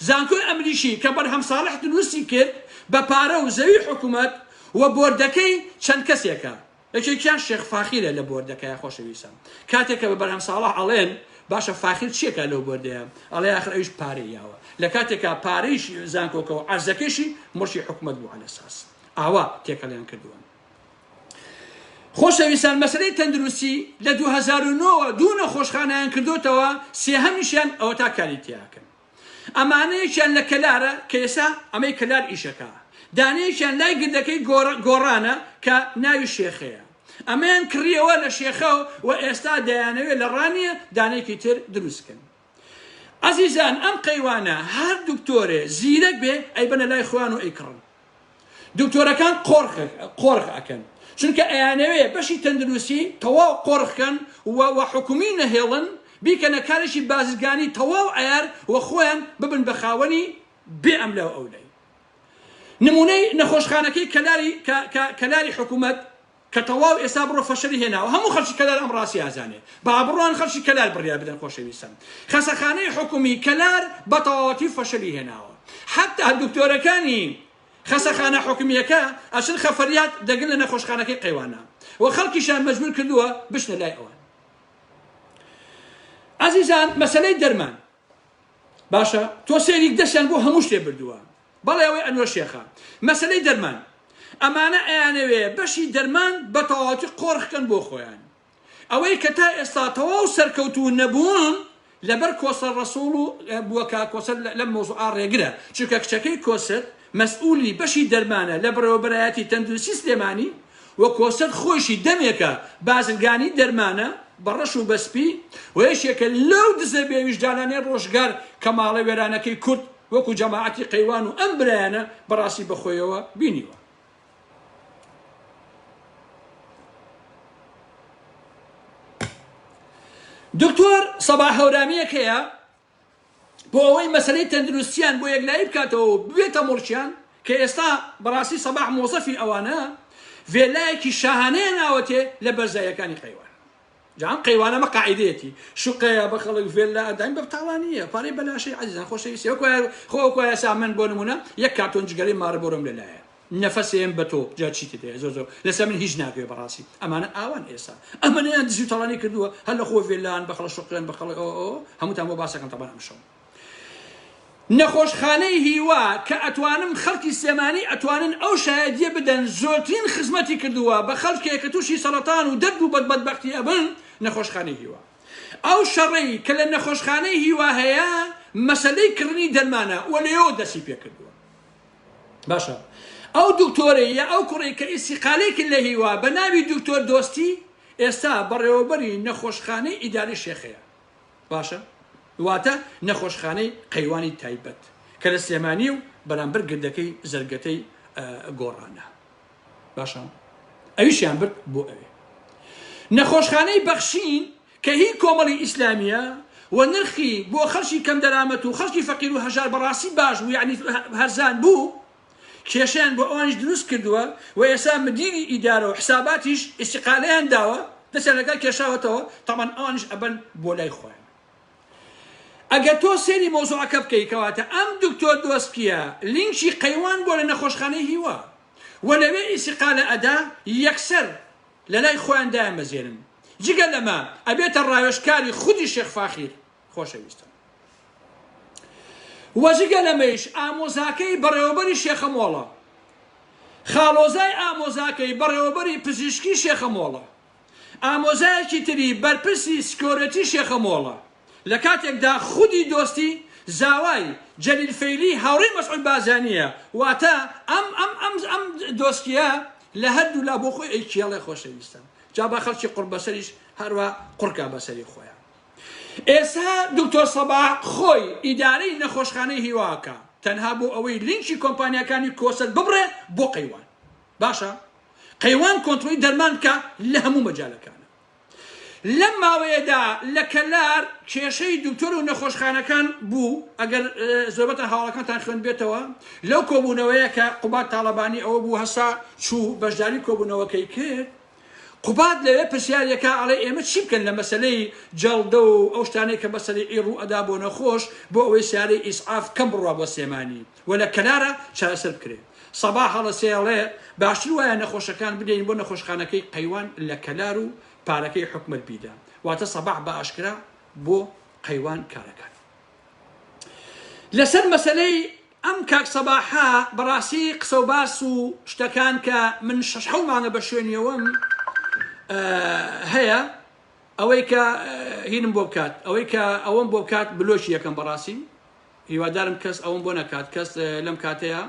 زانکۆی ئەمریشی کە بەرهەم ساڵح دروستی کرد بە پارە و زەوی حکوومەت و بۆردەکەی چەند کەسێکە یەکێکیان شێخ فاخیرە لە بۆردەکەی خۆشەویستان کاتێکە بە بەرهەم ساڵح ئەڵێن باشە فاخیر چیەکە لەو بۆردەیە ئەڵێ ئاخر ئەویش پارەیەوە لە کاتێکا پارەیش زانکۆکەوە عەرزەکەیشی مڕشی حکومەت بوو عەلە ئەساس ئاوا تێکەڵیان کردووە خۆشەویستان مەسەلەی تەندروستی لە 2009 دوو نەخۆشخانەیان کردوتەوە سێهەمیشیان ئەوە تا کاری تیاکەن ئەمانەیەکیان لە کەلارە کە ئێستا ئەمەی کەلار ئیشەکە دانەیەکیان لای گردەکەی گۆڕانە کە ناوی شێخەیە ئەمەیان کڕیەوە لە شێخە و ئێستا دەیانەوێت لە ڕانیە دانەیەکی تر دروستکەن عزیزان ئەم قەیوانە هەر دکتۆرێ زیرەک بێ ئەیبەنە لای خوان و ئەیکڕن دکتۆرەکان قۆرخ ئەکەن چونکە ئەیانەوێ بەشی تەندروستی تەواو قۆرخکەن و حکومی نەهێڵن بیکەنە کارێکی بازرگانی تەواو ئەیار و خۆیان ببن بە خاوەنی بێ ئەم لەو ئەولەی نمونەی نەخۆشخانەکەی کەلاری حکوومەت کە تەواو ئێستا بڕۆ فەشەری هێناوە هەموو خەڵکی کەلار ئەم ڕاستی ئازانێ با بڕۆن خەڵکی کەلار بڕیار بدەن خۆشەویستان خەسەخانەی حکومی کەلار بە تەواوەتی فەشەری هێناوە حتا دکتۆرەکانی خەسەخانە حکومیەکە ئەچن خەفەریات دەگن لە نەخۆشخانەکەی قەیوانە و خەڵکیشان مەجبور کردووە بشنە لای ئەوان عزیزان مەسەلەی دەرمان باشە تۆ سێریک دەستیان بۆ هەموو شتێ بردووە بەڵێ ئەوەی ئەنوەر شێخە مەسەلەی دەرمان ئەمانە ئەیانەوێ بەشی دەرمان بە تەواوەتی قۆرخکەن بۆ خۆیان ئەوەی کە تا ئێستا تەواو سەرکەوتوو نەبوون لەبەر کۆسەر ڕەسوڵ و بووەکە کۆسەر لەم مۆزوعا ڕێگرە چونکە کچەکەی کۆسەر مەسئولی بەشی دەرمانە لە بەڕێوەبەرایەتی تەندروستی سلێمانی و کۆسەر خۆشی دەمێکە بازرگانی دەرمانە بەڕەش و بەسپی و یەکێکە لەو دزە بێویژدانانەی ڕۆژگار کە ماڵە وێرانەکەی کورد وەکو جەماعەتی قەیوان و ئەم برایانە بەڕاستی بەخۆیەوە بینیوە دکتۆر سەباح هەورامیەک هەیە بۆ ئەوەی مەسەلەی تەندروستیان بۆ یەکلایی بکاتەوە بێتە مڵکیان کە ئێستا بەڕاستی سەباح مۆزەفی ئەوانە ڤێلایەکی شاهانەیە ناوەتێ لە بەرزایەکانی قەیوان. جان قەیوانەمە قاعیدەیەتی شوقەیە بە خەڵک ڤێلا ئەداین بە بەتاوانیە پارەی بەلاشەی عەزیزان خۆشەویستی خۆ یاسا من بۆ نمونە یەک کارتۆن جگەرەی مارە بۆرم لەلایە نەفەسێم بە تۆ جا چیت دێ زۆر لەسەر من هیچ ناکەوێ بەڕاستی ئەمانە ئاوان ئێستا ئەمانەیان دزی و تەڵانی کردووە هەر لە خۆ ڤێلان بە خەڵک شوقیان بە خەڵک هەمووتان بۆ باسەکەم تەبان ئەمشەو نەخۆشخانەی هیوا کە ئەتوانم خەڵکی سلێمانی ئەتوانن ئەو شایەتیە بدەن زۆرترین خزمەتی کردووە بە خەڵکێک کە تووشی سەرەتان و دەرد و بەدبەختی ئەبن نەخۆشخانەی هیوا ئەو شەڕەی کە لە نەخۆشخانەی هیوا هەیە مەسەلەی کردنی دەرمانە وە لێەوە دەستی پێ کردووە باشە ئەو دکتۆرەی یا ئەو کوڕی کە ئیسیقالێکی لە هیوا بە ناوی دکتۆر دۆستی ئێستا بەڕێوەبەری نەخۆشخانەی ئیداری شێخەیە باشە واتە نەخۆشخانەی قەیوانی تایبەت کە لە سلێمانی و بەرامبەر گردەکەی زەرگەتەی گۆڕانە باشە ئەویشیان برد بۆ ئەوێ نەخۆشخانەی بەخشین کە هی کۆمەڵی ئیسلامیە و نرخی بۆ خەڵکی کەم دەرامەت و خەڵکی فەقیر و هەژار بەڕاستی باش بوو یعنی هەرزان بوو کێشیان بۆ ئەوانش دروست کردووە و ئێستا مدیری ئیدارە و حساباتیش ئیستیقالەیان داوە دەچێت لەگەڵ کێشاوەتەوە تەمان ئەوانش ئەبەن بۆ لای خۆیان ئەگەر تۆ سێری مۆزوعەکە بکەی کەواتە ئەم دکتۆر دۆستکیە لینکی قەیوان بۆ لە نەخۆشخانەی هیوا و لەوێ ئیستیقالە ئەدا یەکسەر لە لای خۆیان دایانبەزێنن جگە لەمە ئەبێتە ڕاوێژکاری خودی شێخ فاخیر خۆشەویستە وەجگە لەمەیش ئامۆزاکەی بەڕێوەبەری شێخە مۆڵە خاڵۆزای ئامۆزاکەی بەڕێوەبەری پزیشکی شێخە مۆڵە ئامۆزایەکی تری بەرپرسی سکۆرەتی شێخە مۆڵە لە کاتێکدا خودی دۆستی زاوای جەلیل فەیلی هاوڕێی مەسعود بازانیە واتە ئەم دۆستیە لە هەردوو لا بۆ خۆی ئەیکیاڵێ خۆشەویستە جا بە خەڵکی قوڕ بەسەریش هەروە قوڕکا بەسەری خۆیان ئێستا دکتۆر سەباح خۆی ئیدارەی نەخۆشخانەی هیواکە تەنها بۆ ئەوەی لینکی کۆمپانیەکانی کۆسەل ببڕێ بۆ قەیوان باشە قەیوان کۆنتڕۆلی دەرمان بکە لە هەموو مەجالەکانە لەم ماوەیەدا لە کەلار کێشەی دکتۆر و نەخۆشخانەکان بوو ئەگەر زۆربەتە هاوڵەکانتان خوێن بێتەوە لەو کۆبوونەوەیە کە قوبات تاڵەبانی ئەوە بوو هەسا چوو بەشداری کۆبوونەوەکەی کرد قوبات لەوێ پرسیارەکە ئەڵێ ئێمە چی بکەن لە مەسەلەی جەڵدە و ئەو شتانەی کە مەسەلەی ئیڕوو ئەدا بۆ نەخۆش بۆ ئەوەی سیارەی ئیسعاف کەم بڕوا بۆ سێمانی و لە کەلارە چارەسەر بکرێت سەباح هەڵە سێڵێ باشتر وایە نەخۆشەکان بدەین بۆ نەخۆشخانەکەی قەیوان لە کەلار و پارەکەی حکومت بیدا واتە سەباح بە ئاشکرا بۆ قەیوان کارەکان لەسەر مەسەلەی ئەم کاک سەباحا بەڕاستی قسە و باس و شتەکان کە من 6 مانگە بە شوێنیەوەم هەیە ئەوەی کە هینم بۆ بکات ئەوەی کە ئەوەم بۆ بکات بلۆشی یەکەم بەڕاستی هیوادارم کەس ئەوەم بۆ نەکات کەس لەم کاتەیە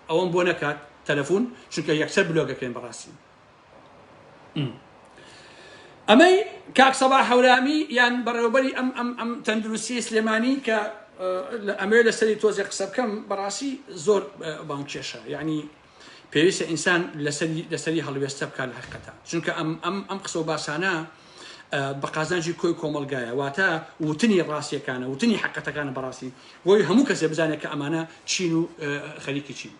ئەوەم بۆ نەکات تەلەفۆن چونکە یەکسەر بلۆگەکەین بەڕاستی ئەمەی کاک سەباح هەورامی یان بەڕێوەبەری ئەم تەندروستی سلێمانی کە ئەمێ لەسەری تۆزێک قسە بکەم بەڕاستی زۆر بانکێشە یعنی پێویستە ئینسان لەسەری هەڵوێستە بکات لە حقیقەتە چونکە ئەم قسە و باسانە بە قازانجی کۆی کۆمەلگایە واتە وتنی ڕاستیەکانە وتنی حقیقەتەکانە بەڕاستی بۆی هەموو کەسێ بزانێت کە ئەمانە چین و خەریکی چین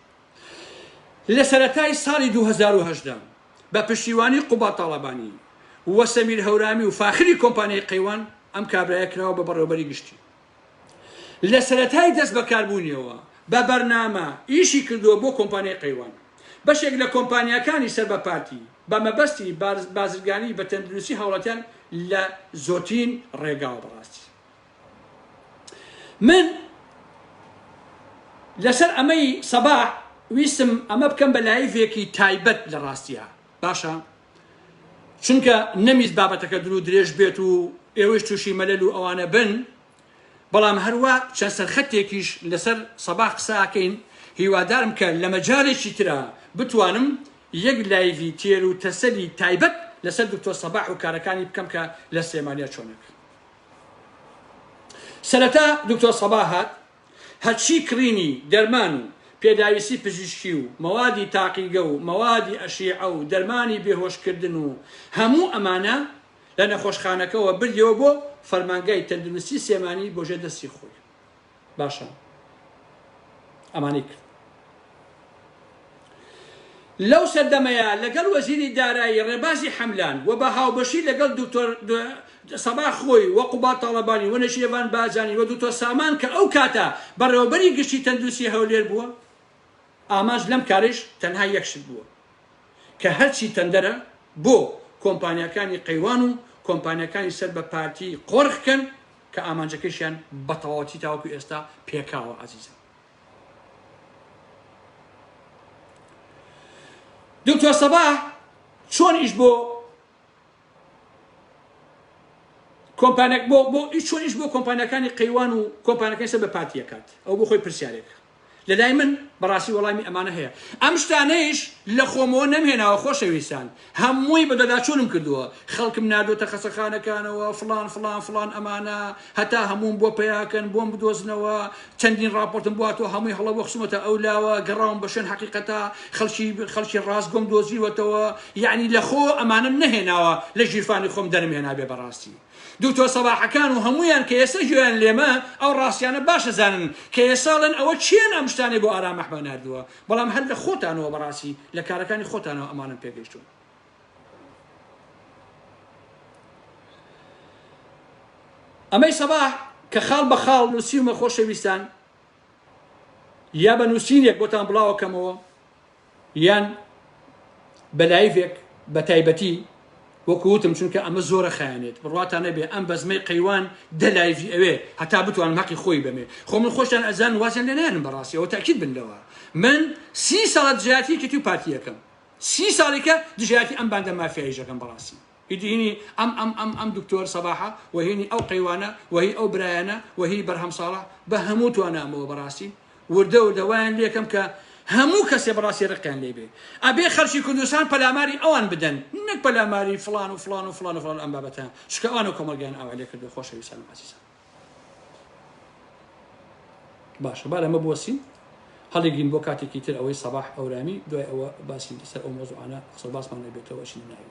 لە سەرەتای ساڵی 2018 بە پشتیوانی قوبات تاڵەبانی و سەمیر هەورامی و فاخری کۆمپانیای قەیوان ئەم کابرایە کراوە بە بەڕێوەبەری گشتی لە سەرەتای دەست بەکاربوونیەوە بە بەرنامە ئیشی کردووە بۆ کۆمپانیای قەیوان بەشێک لە کۆمپانیەکانی سەر بە پارتی بە مەبەستی بازرگانی بە تەندروستی هاوڵاتیان لە زۆرترین ڕێگاوە بەڕاستی من لەسەر ئەمەی سەباح ویستم ئەمە بکەم بە لایڤێکی تایبەت لە ڕاستیە باشە چونکە نەمیست بابەتەکە درو درێژ بێت و ئێوەش تووشی مەلەل و ئەوانە بن بەڵام هەروە چەند سەرخەتێکیش لەسەر سەباح قساکەین هیوادارم کە لە مەجارێکی ترە بتوانم یەک لایڤی تێر و تەسەلی تایبەت لەسەر دکتۆر سەباح و کارەکانی بکەم کە لە سلێمانیە چۆنێک سەرەتا دکتۆر سەباح هات هەرچی کڕینی دەرمان و پێداویستی پزیشکی و مەوادی تاقیگە و مەوادی ئەشیعە و دەرمانی بێهۆشکردن و هەموو ئەمانە لە نەخۆشخانەکەەوە بردیەوە بۆ فەرمانگای تەندروستی سێمانی بۆ ژێر دەستی خۆی باشە ئەمانەی کرد لەو سەردەمەیە لەگەڵ وەزیری دارایی ڕێبازی حەملان و بە هاوبەشی لەگەڵ دکتۆر سەباح خۆی و قوبات تاڵەبانی و نەشیێوان بازانی و دکتۆر سامان کە ئەو کاتە بەڕێوەبەری گشتی تەندروستی هەولێر بووە ئاماژ لەم کارش تەنها یەکشت بووە کە هەرچی تەندەرە بۆ کۆمپانیەکانی قەیوان و کۆمپانیەکانی سەر بە پارتی قۆرخکەن کە ئامانجەکەشیان بە تەواوەتی تاوەکو ئێستا پێکاوە عەزیزم. دکتۆر سەباح چۆن ئیش بۆ چۆن ئیش بۆ کۆمپانیەکانی قەیوان و کۆمپانیەکانی سەر بە پارتی ئەکات ئەو بۆ خۆی پرسیارێکە لەلای من بەڕاستی وەڵامی ئەمانە هەیە ئەم شتانەیش لە خۆمەوە نەمهێناوە خۆشەویستان هەمووی بەدەداچوونم کردووە خەڵکم نردوتە خەسەخانەکانەوە فلان فلان فلان ئەمانە هەتا هەمووم بۆ پێیاکەن بۆم بدۆزنەوە چەندین راپۆرتم بواتەوە هەمووی هەڵە بۆ خسومەتە ئەولاوە گەڕاوم بە شوێن حەقیقەتە خەڵکی ڕاستگۆم دۆزیوەتەوە یعنی لە خۆ ئەمانم نەهێناوە لە ژیرفانی خۆم دەرمهێنا بێ بەڕاستی دکتۆر سەباحەکان و هەمویان کە ئێستا گوێیان لێمە ئەو ڕاستیانە باشە زانن کە ئێساڵن ئەوە چیان ئەم شتانێ بۆ ئارام ئەحمە نردووە بەڵام هەر لە خۆتانەوە بەڕاستی لە کارەکانی خۆتانەوە ئەمانم پێگەیشتون. ئەمەی سەباح کە خاڵ بە خاڵ نووسیمە خۆشەویستان یا بە نووسینێک بۆتان بڵاوەکەمەوە یان بە لایڤێک بە تایبەتی وەکووتم چونکە ئەمە زۆرە خەیانێت بڕواتانە بێ ئەم بەزمەی قەیوان دەلایڤی ئەوێ هەتا بتوانم حەقی خۆی بەمێ خۆ من خۆشتان ئەزان وازیان لێ نایەنم بەڕاستی ئەوە تاکید بنەوە من 30 ساڵە دژایەتی کردی و پارتیەکەم 30 ساڵێکە دژایەتی ئەم باندە مافیاییژەکەم بەڕاستی هینی ئەم دکتۆر سەباحە وهینی ئەو قەیوانە وهی ئەو برایانە وهی بەرهەم ساڵە بە هەموو توانامەوە بەڕاستی وردە وردەوایان لێکم کە هەموو کەسێ بەڕاستی ڕقیان لێبێ ئەبێ خەڵکی کوردستان پەلاماری ئەوان بدەن نەک پەلاماری فلان و فلان و فلان و فلان ئەم بابەتە چکە ئەوان و کۆمەلگیان ئاوا لێ کردو خۆشەویستان و عەزیزان. باشە با لەمە بۆسین هەڵێگین بۆ کاتێکی تر ئەوەی سەباح ئەورامی دوای ئەوە باسی سەر ئەو مۆزوعانە ئەسڵ باسمان لێبێتەوە چی ناوی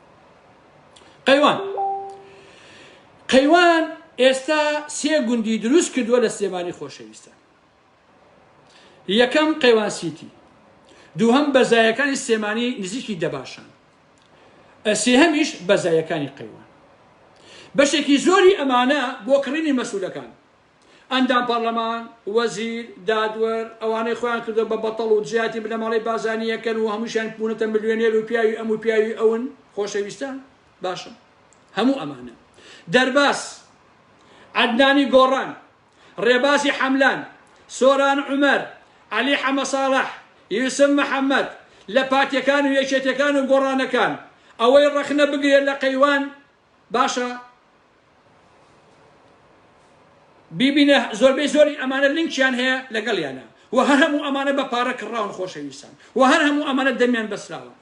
قەیوان ئێستا سێ گوندی دروست کردووە لە سلێمانی خۆشەویستان. یەکەم قەیوان سیتی دووهەم بەزایەکانی سلێمانی نزیکی دەباشان سێهەمیش بەزایەکانی قەیوان بەشێکی زۆری ئەمانە بۆ کڕینی مەسئولەکان ئەندام پەرلەمان وەزیر دادوەر ئەوانەی خۆیان کردو بە بەتەڵ و جیاتی لە ماڵی بازانیەکەن و هەمووشیان بوونەتە ملیۆنێر و پیاوی ئەم و پیاوی ئەون خۆشەویستان باشە هەموو ئەمانە دەرباس عەدنانی گۆڕان ڕێبازی حەملان سۆران عومەر عەلی حەمە ساڵح یوسف محەممەد لە پارتیەکان و یەکێتیەکان و گۆڕانەکان ئەوەی ڕەخنە بگرێت لە قەیوان باشە بیبینە زۆربەی زۆری ئەمانە لینکیان هەیە لەگەڵیانە و هەر هەموو ئەمانە بە پارە کڕاون خۆشەویستان و هەر هەموو ئەمانە دەمیان بەسراوە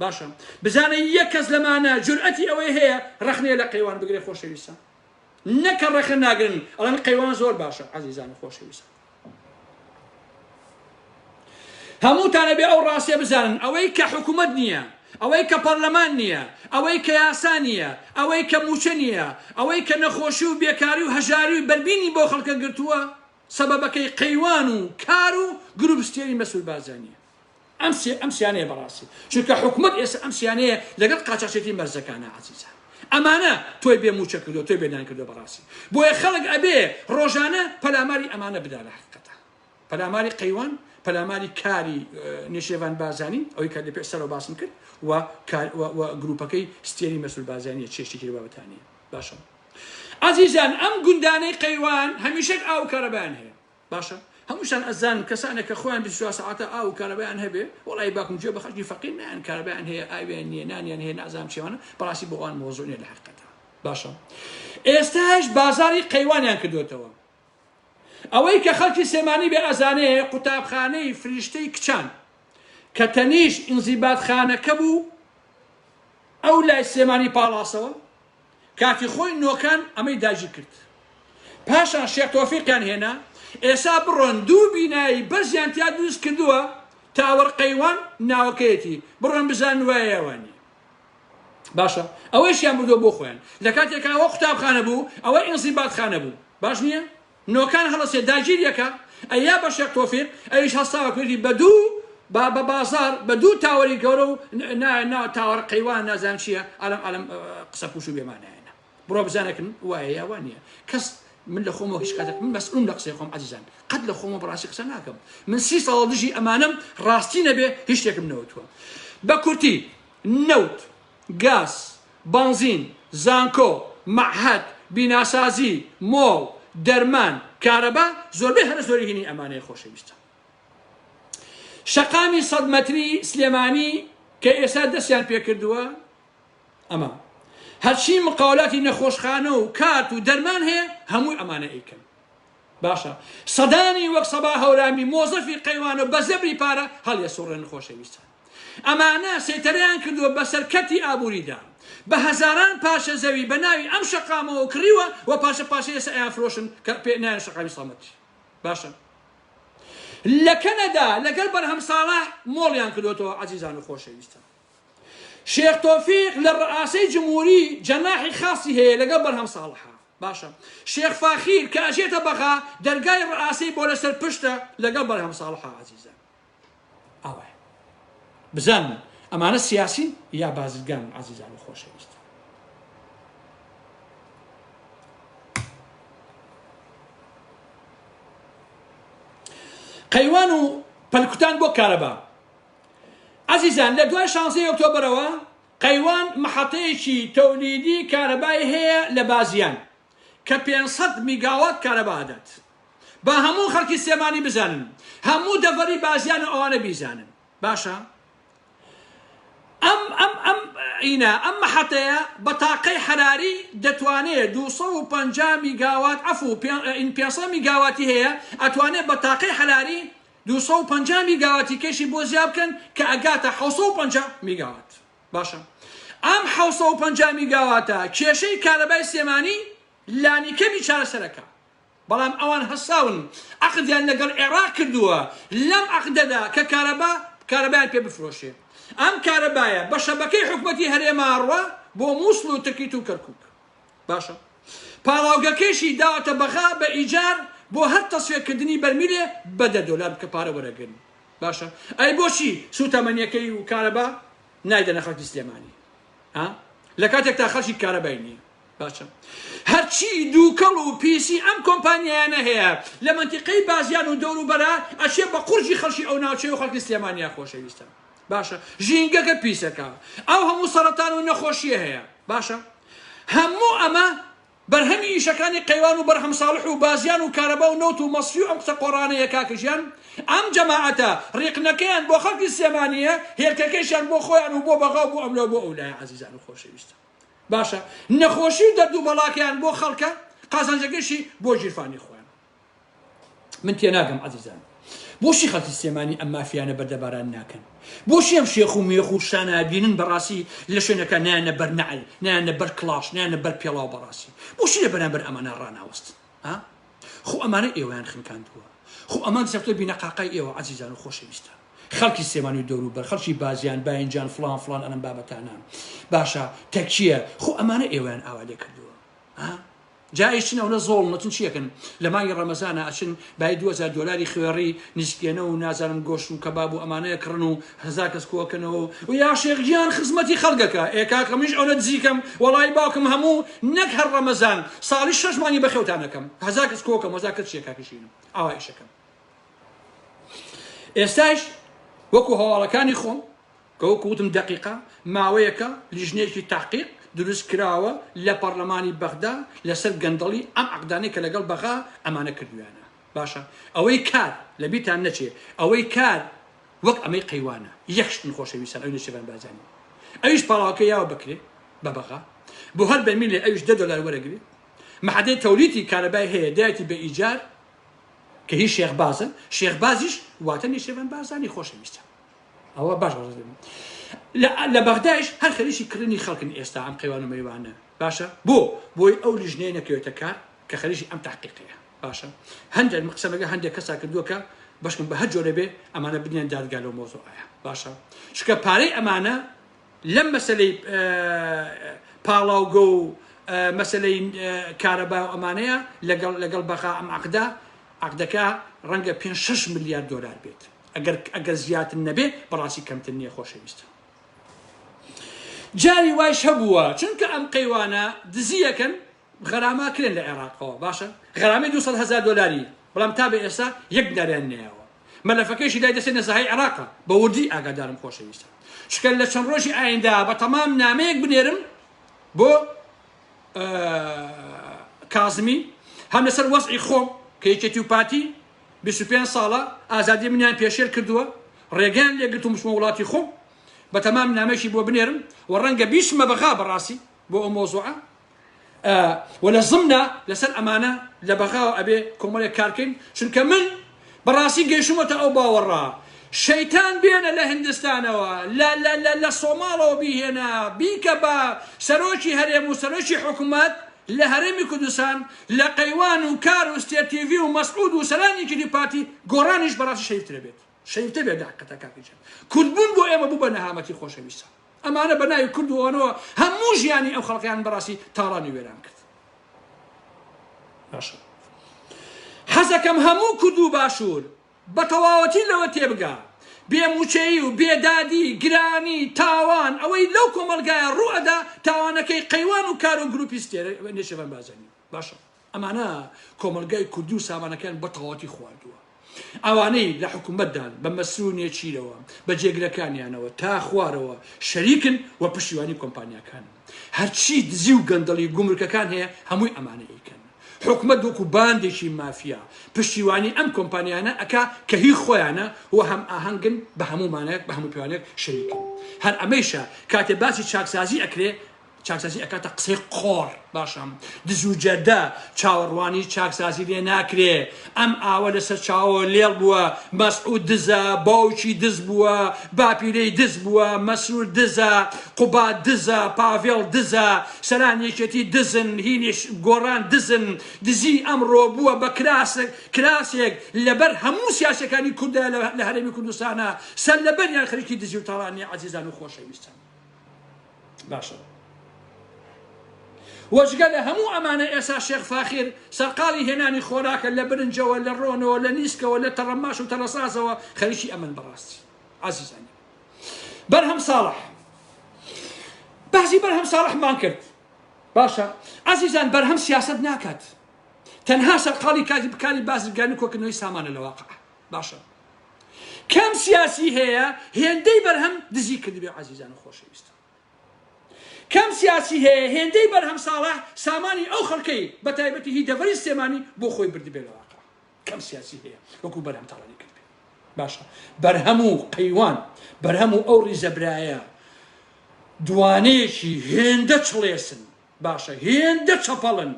باشە بزانە یەک کەس لەمانە جورئەتی ئەوەی هەیە ڕەخنێ لە قەیوان بگرێ خۆشەویستان نەکە ڕەخن ناگرن ئەڵێن قەیوان زۆر باشە عەزیزان و خۆشەویستان هەمووتانە بێ ئەو ڕاستیە بزانن ئەوەی کە حکوومەت نییە ئەوەی کە پەرلەمان نییە ئەوەی کە یاسا نییە ئەوەی کە موچە نییە ئەوەی کە نەخۆشی و بێکاری و هەژاری و بەربینی بۆ خەڵکە گرتووە سەبەبەکەی قەیوان و کار و گروپستێری مەسئول بازانیە ئەم سیانەیە بەڕاستی چونکە حکوومەت ئێستا ئەم سیانەیە لەگەڵ قاچاقچێتی مەرزەکانە عەزیزان ئەمانە تۆی بێ موچە کردو تۆی بێدان کردو بەڕاستی بۆیە خەڵک ئەبێ ڕۆژانە پەلاماری ئەمانە بدا لە حقیقەتە پەلاماری قەیوان پەلاماری کاری نێشێوان بازانی ئەوەی کە لە پێش سەرەوە باسم کرد و گروپەکەی ستێری مەسئول بازانیە چێشتێکی بابەتانەیە باشە عەزیزان ئەم گوندانەی قەیوان هەمیشەک ئاو کارەبایان هەیە باشە هەمووشان ئەزان کەسانێک کە خۆیان 24 ساعتە ئاو کارەبایان هەبێ وەڵی باکم گوێ بە خەڵکی فەقیر نیان کارەبایان هەیە ئاویان نییە نانیان هەیە نازانم چێوانە بەڕاستی بۆوان مۆزوع نیە لە حقیقەتە باشە ئێستاش بازاری قەیوانیان کردوتەوە ئەوەی کە خەڵکی سێمانی بێ ئەزانەیە قوتابخانەی فریشتەی کچان کە تەنیش ئینزیباتخانەکە بوو ئەو لای سێمانی پاڵاسەوە کاتی خۆی نۆکان ئەمەی داژی کرد پاشان شێخ تۆفیقیان هێنا ئێسا بڕۆن دوو بینایی بەرزیان تیا دروست کردووە تاوەڕ قەیوان ناوەکەیەتی بڕۆن بزان وایەوانی باشە ئەوەیشیان بردۆ بۆ خۆیان لە کاتێکا ئەوە قوتابخانە بوو ئەوە ئینزیباتخانە بوو باش نییە نۆکان هەڵەسێ داگیریەکە ئەیا بە شێخ تۆفیق ئەویش هەستاوە کوردی بە دوو بە بازار بە دوو تاوەری گەورە و تاوەڕ قەیوان نازانم چییە ئەلم قسە پوش و بێمانایەنە بڕۆ بزانەکن وایە یاوان نییە کەس من لە خۆمەوە هیچ کاتێک من مەسئولم لە قسەی خۆم عەزیزان قەت لە خۆمە بەڕاستی قسە ناکەم من 30 ساڵ دژی ئەمانم ڕاستی نەبێ هیچ شتێکم نەوتووە بە کورتی نەوت گاز بنزین زانکۆ معهد بیناسازی مۆڵ دەرمان کارەبا زۆربەی هەرە زۆری هینی ئەمانەیە خۆشەویستە شەقامی 100 مەتری سلێمانی کە ئێستا دەستیان پێکردووە ئەمە هەرچی مقاولاتی نەخۆشخانە و کات و دەرمان هەیە هەمووی ئەمانە ئەیکەن باشە سەدانی وەک سەبا هەورامی مۆزەفی قەیوانە بە زەبری پارە هەڵیە سوڕێن خۆشەویستە ئەمانە سەیتەرەیان کردووە بەسەر کەتی ئابووریدا بە هەزاران پاشە زەوی بە ناوی ئەم شەقامەوە کڕیوە و پاشە ئێستا ئەیان فرۆشن کە پێنایان شەقامی سەڵمەتی باشە لە کەنەدا لەگەڵ بەرهەم ساڵح مۆڵیان کردوێتەوە عەزیزان و خۆشەویستە شێخ تۆفیق لە ڕئاسەی جمهوری جەناحی خاصی هەیە لەگەڵ بەرهەم ساڵحە باشە شێخ فاخیر کە ئەژێتە بەغا دەرگای ڕئاسەی بۆ لەسەر پشتە لەگەڵ بەرهەم ساڵحە عەزیزان ئەوەیە بزانن ئەمانە سیاسی یا بازرگان عەزیزان و خۆشەویستە قەیوان و پەلکوتان بۆ کارەبا عەزیزان لە دوای 16 ئۆکتۆبرەوە قەیوان مەحەتەیەکی تەولیدی کارەبای هەیە لە بازیان کە 500 میگاوات کارەبا دەدات با هەموو خەڵکی سلێمانی بزانن هەموو دەڤەری بازیان و ئەوانە بیزانن باشە ئەم مەحەتەیە بە تاقەی حەراری دەتوانێت 250 میگاوات عەفو 500 میگاواتی هەیە ئەتوانێت بە تاقەی حەراری 250 میگاواتی کەشی بۆ زیاد بکەن کە ئەگاتە 750 میگاوات باشە ئەم 750 میگاواتە کێشەی کارەبای سلێمانی لانیکەمی چارەسەرەکە بەڵام ئەوان هەساون عەقدیان لەگەڵ عێراق کردووە لەم عەقدەدا کە کارەبایان پێ بفرۆشێ ئەم کارەبایە بە شەبەکەی حکومەتی هەرێمە ئاڕوا بۆ مووسڵ و تەکیت و کەرکووک باشە پاڵاوگەکەشی داوەتە بەغا بە ئیجار بۆ هەر تەسوێکردنی بەرمیلێ بە $10 بکە پارە وەرەگرن باشە ئەی بۆچی سوتەمەنیەکەی و کارەبا نایدەنە خەڵکی سلێمانی لە کاتێک تا خەڵکی کارەبای نییە باشە هەرچی دووکەڵ و پیسی ئەم کۆمپانیایانە هەیە لە منتیقەی بازیان و دەور و بەرا ئەچێ بە قورجی خەڵکی ئەو ناوچەی و خەڵکی سلێمانیا خۆشەویستە باشە ژینگەکە پیسەکە ئەو هەموو سەرەتان و نەخۆشیە هەیە باشە هەموو ئەمە بەرهەمی ئیشەکانی قەیوان و بەرهەم ساڵح و بازیان و کارەبا و نەوت و مەسفی و ئەم قسە قۆڕانەیە کاکەژیان ئەم جەماعەتە ڕێقنەکەیان بۆ خەڵکی سلێمانیە هێرکەکەیشیان بۆ خۆیان و بۆ بەغا و بۆ ئەملا بۆ ئەولایە عەزیزان و خۆشەویستە باشە نەخۆشی و دەرد و بەڵاکیان بۆ خەڵکە قازانجەکەشی بۆ ژیرفانی خۆیان من تێناگەم عەزیزان بۆشی خەڵکی سلێمانی ئەم مافیانە بەردەباران ناکەن بۆشی ئەم شێخ و مێخ و شانە بینن بەڕاستی لە شوێنەکە نایانە بەر نەعل نایانە بەر کڵاش نایانە بەر پێڵاو بەڕاستی بۆشی لە بەرامبەر ئەمانە ڕاناوەستن خۆ ئەمانە ئێوەیان خنکاندووە خۆ ئەمان سەرتۆ بینەقاقای ئێوە عەزیزان و خۆشەویستە خەڵکی سلێمانی و دەور و بەر خەڵکی بازیان باینجان فلان فلان ئەم بابەتانە باشە تەکچیە خۆ ئەمانە ئێوەیان ئاوا لێ کردووە جایشتن ئەوە زۆڵ نەتون چیەکەن لە مانگی ڕەمەزانە ئەچن بای $2000 خوێڕی نزیکێنە و نازانم گۆشت و کەباب و ئەمانەیە کڕن و 1000 کەس کۆکەنەوە و یا شێخ خزمەتی خەڵکەکە ئێکاکە منیش ئەوە نزیکەم وەڵای باوکم هەموو نەک هەر ڕەمەزان ساڵی 6 مانگی بەخێوتانەکەم 1000 کەس کۆکەم 1000 کەس چێکاکەشینم ئاوا ئیشەکەم ئێستاش وەکو هەواڵەکانی خۆم کە وەکو وتم دقیقا ماوەیەکە لیژنێکی تاقیق دروست کراوە لە پەرلەمانی بەغدا لەسەر گەندەڵی ئەم عەقدانەی کە لەگەڵ بەغا ئەمانە کردویانە باشە ئەوەی کار لە بیرتان نەچێ ئەوەی کار وەک ئەمەی قەیوانە یەکشتن خۆشەویستان ئەوی نەچێبان بازانی ئەویش پاڵاوەکە یاوە بکرێ بە بەغا بۆ هەر بەرمیلێ ئەویش $10 وەرەگرێ مەحەدەی تەولیدی کارەبای هەیە دایەتی بە ئیجار کە هیچ شێخ بازن شێخ بازیش واتە نێچێبان بازانی خۆشەویستە ئەوە باش لە بەغدایش هەر خەریکی کردنی خەڵکن ئێستا ئەم قەیوان و مەیوانە باشە بۆی ئەو لیژنەیە نەکەوێتە کار کە خەریکی ئەم تحقیقەیە باشە هەندێک قسەمەگە هەندێک کەسا کردووە باشکم بە هەر جۆرە بێ ئەمانە بدنیان دادگا لەو مۆزوعەیە باشە چکە پارەی ئەمانە لەم مەسلەی پاڵاوگە و مەسلەی کارەبا و ئەمانەیە لەگەڵ بەخا ئەم عقدەکە ڕەنگە 5-6 ملیارد دۆلار بێت ئەگەر زیاتر نەبێ بەڕاستی کەمتر نییە خۆشەویستە. جاری وایش هەبووە چونکە ئەم قەیوانە دزیەکەن غەراماکرێن لە عێراقەوە باشە غەرامی 200,000 دۆلاری بەڵام تا بە ئێستا یەک دەریان نەیەوە مەلەفەکەیشی دای دەستێنە سەهای عێراقە بە وردی ئاگادارم خۆشەویستە شکل لە چەند ڕۆژی ئایندا بە تەمام نامەیەک بنێرم بۆ کازمی هەم لەسەر وەزعی خۆم کە یەکێتی و پاتی 25 ساڵە ئازادی منیان پێشێر کردووە ڕێگەیان لێگرتومشمە وڵاتی خۆم بە تەمام نامەشی بۆ بنێرم و ڕەنگە بیشمە بەغا بەڕاستی بۆ ئەو مۆزوعە و لە زمنا لەسەر ئەمانە لە بەغاوە ئەبێ کۆمەڵێک کارکەین چونکە من بەڕاستی گەیشتمەتە ئەو باوەڕا شەیتان بێنە لە هندستانەوە لە سۆماڵەوە بیهێنا بیکە بە سەرۆکی هەرێم و سەرۆکی حکوومەت لە هەرێمی کوردستان لە قەیوان و کار و ستێر تیڤی و مەسعود و سەرانێکی دیپارتی گۆڕانیش بەڕاستی شەیفترە بێت شەیفتە بێت داقەتە کاکیجان کوردبوون بۆ ئێمە بوو بە نەهامەتی خۆشەویستە ئەمانە بە ناوی کردووەنەوە هەموو ژیانی ئەو خەڵکیان بەڕاستی تاڵانی وێران کرد باشە حەزەکەم هەموو کورد و باشوور بە تەواوەتی لەوە تێبگا بێموچەیی و بێدادی گرانی تاوان ئەوەی لەو کۆمەلگایە ڕوئەدا تاوانەکەی قەیوان و کار و گروپی ستێرە نێشەوان بازەنی باشە ئەمانە کۆمەلگای کوردی و سامانەکان بە تەواوەتی خواردووە ئەوانەی لە حکوومەتدان بە مەسرونیە چیرەوە بە جێگرەکانیانەوە تا خوارەوە شەریکن و پشتیوانی کۆمپانیەکان هەرچی دزی و گەندەڵی گومرکەکان هەیە هەمووی ئەمانە ئەیکەن حکومەت وەکو باندێکی مافیا پشتیوانی ئەم کۆمپانیانە ئەکا کە هی خۆیانە و هەم ئاهەنگن بە هەموومانەیەک بە هەموو پیاوانێک شەریکن هەر ئەمەیشە کاتێ باسی چاکسازی ئەکرێ چاکسازی ئەکاتە قسەی قۆڕ باشم دز و جەردە چاوەڕوانی چاکسازی لێ ناکرێ ئەم ئاوە لەسەر چاوە لێڵ بووە مەسعود دزە باوکی دز بووە باپیرەی دز بووە مەسرور دزە قوبات دزە پاڤێڵ دزە سەرانێکێتی دزن هینیش گۆڕان دزن دزی ئەمڕۆ بووە بە کراسێک لەبەر هەموو سیاسەکانی کوردە لە هەرێمی کوردستانە سەر لەبەریان خەریکی دزی و تاڵانی عەزیزان و خۆشەویستان باشە وەجگە لە هەموو ئەمانە ئێستا شێخ فاخیر سەرقاڵی هێنانی خۆراکە لە برنجەوە لە ڕۆنەوە لە نیسکەوە لە تەڕەماش و تەرەسازەوە خەریکی ئەمن بەڕاستی عەزیزانی بەرهەم ساڵح باسی بەرهەم ساڵحمان کرد باشە عەزیزان بەرهەم سیاسەت ناکات تەنها سەرقاڵی کاتی بکاری بازرگانی کۆکردنەوەی سامانە لە واقع باشە کەم سیاسی هەیە هێندەی بەرهەم دزی کردبێ عەزیزان و خۆشەویستە کەم سیاسی هەیە هێندەی بەرهەم ساڵح سامانی ئەو خەڵکەی بە تایبەتی هی دەڤەری سێمانی بۆ خۆی بردبێ لە واقع کەم سیاسی هەیە وەکو بەرهەم تاڵانی کرد باشە بەرهەم و قەیوان بەرهەم و ئەو ڕیزەبرایە دوانەیەکی هێندە چڵێسن باشە هێندە چەپەڵن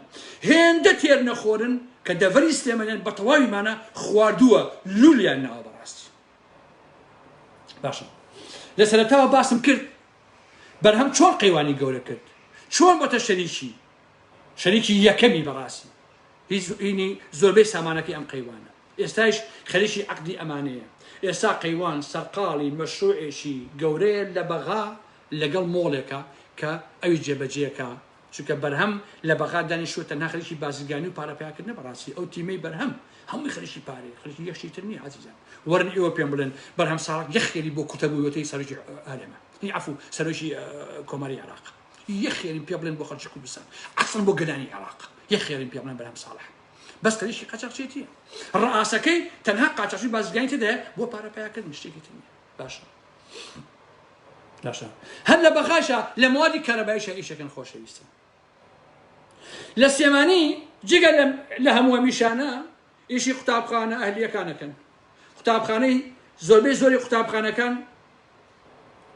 هێندە تێر نەخۆرن کە دەڤەری سلێمانیان بە تەواویمانە خواردووە لولیان ناوە بەڕاستی باشە لە سەرەتاوە باسم کرد بەرهەم چۆن قەیوانی گەورە کرد چۆن بۆتە شەریکی یەکەمی بەڕاستی هینی زۆربەی سامانەکەی ئەم قەیوانە ئێستایش خەریکی عەقدی ئەمانەیە ئێستا قەیوان سەرقاڵی مەشروعێکی گەورەیە لە بەغا لەگەڵ مۆڵێکە کە ئەوی جێبەجێکە چونکە بەرهەم لە بەغا دانیشتووە تەنها خەریکی بازرگانی و پارەپیاکردنە بەڕاستی ئەو تیمەی بەرهەم هەمووی خەریکی پارەیە خەریکی یەکشی تر نییە عەزیزان وەرن ئێوە پێم بڵێن بەرهەم ساڵح یەخێری بۆ کوتەبوویەتی سەرۆکی هەرێمە عفو سەرۆکی کۆمەری عێراق یەخێرین پێ بڵێن بۆ خەڵکی کوردستان ئەسڵ بۆ گەلانی عێراق یەخێرین پێ بڵێن بەرهەم ساڵح بەس خەریکی قاچاقچێتیە ڕئاسەکەی تەنها قاچاقچی بازرگانی تێدایە بۆ پارەپیاکردن شتێکی تر نییە باشە باشە هەر لە بەغاشە لە موادی کارەباییشە ئیشەکەن خۆشەویستن لە سێمانی جگە لە هەموو میشانە ئیشی قوتابخانە ئەهلیەکانەکەن قوتابخانەی زۆری قوتابخانەکان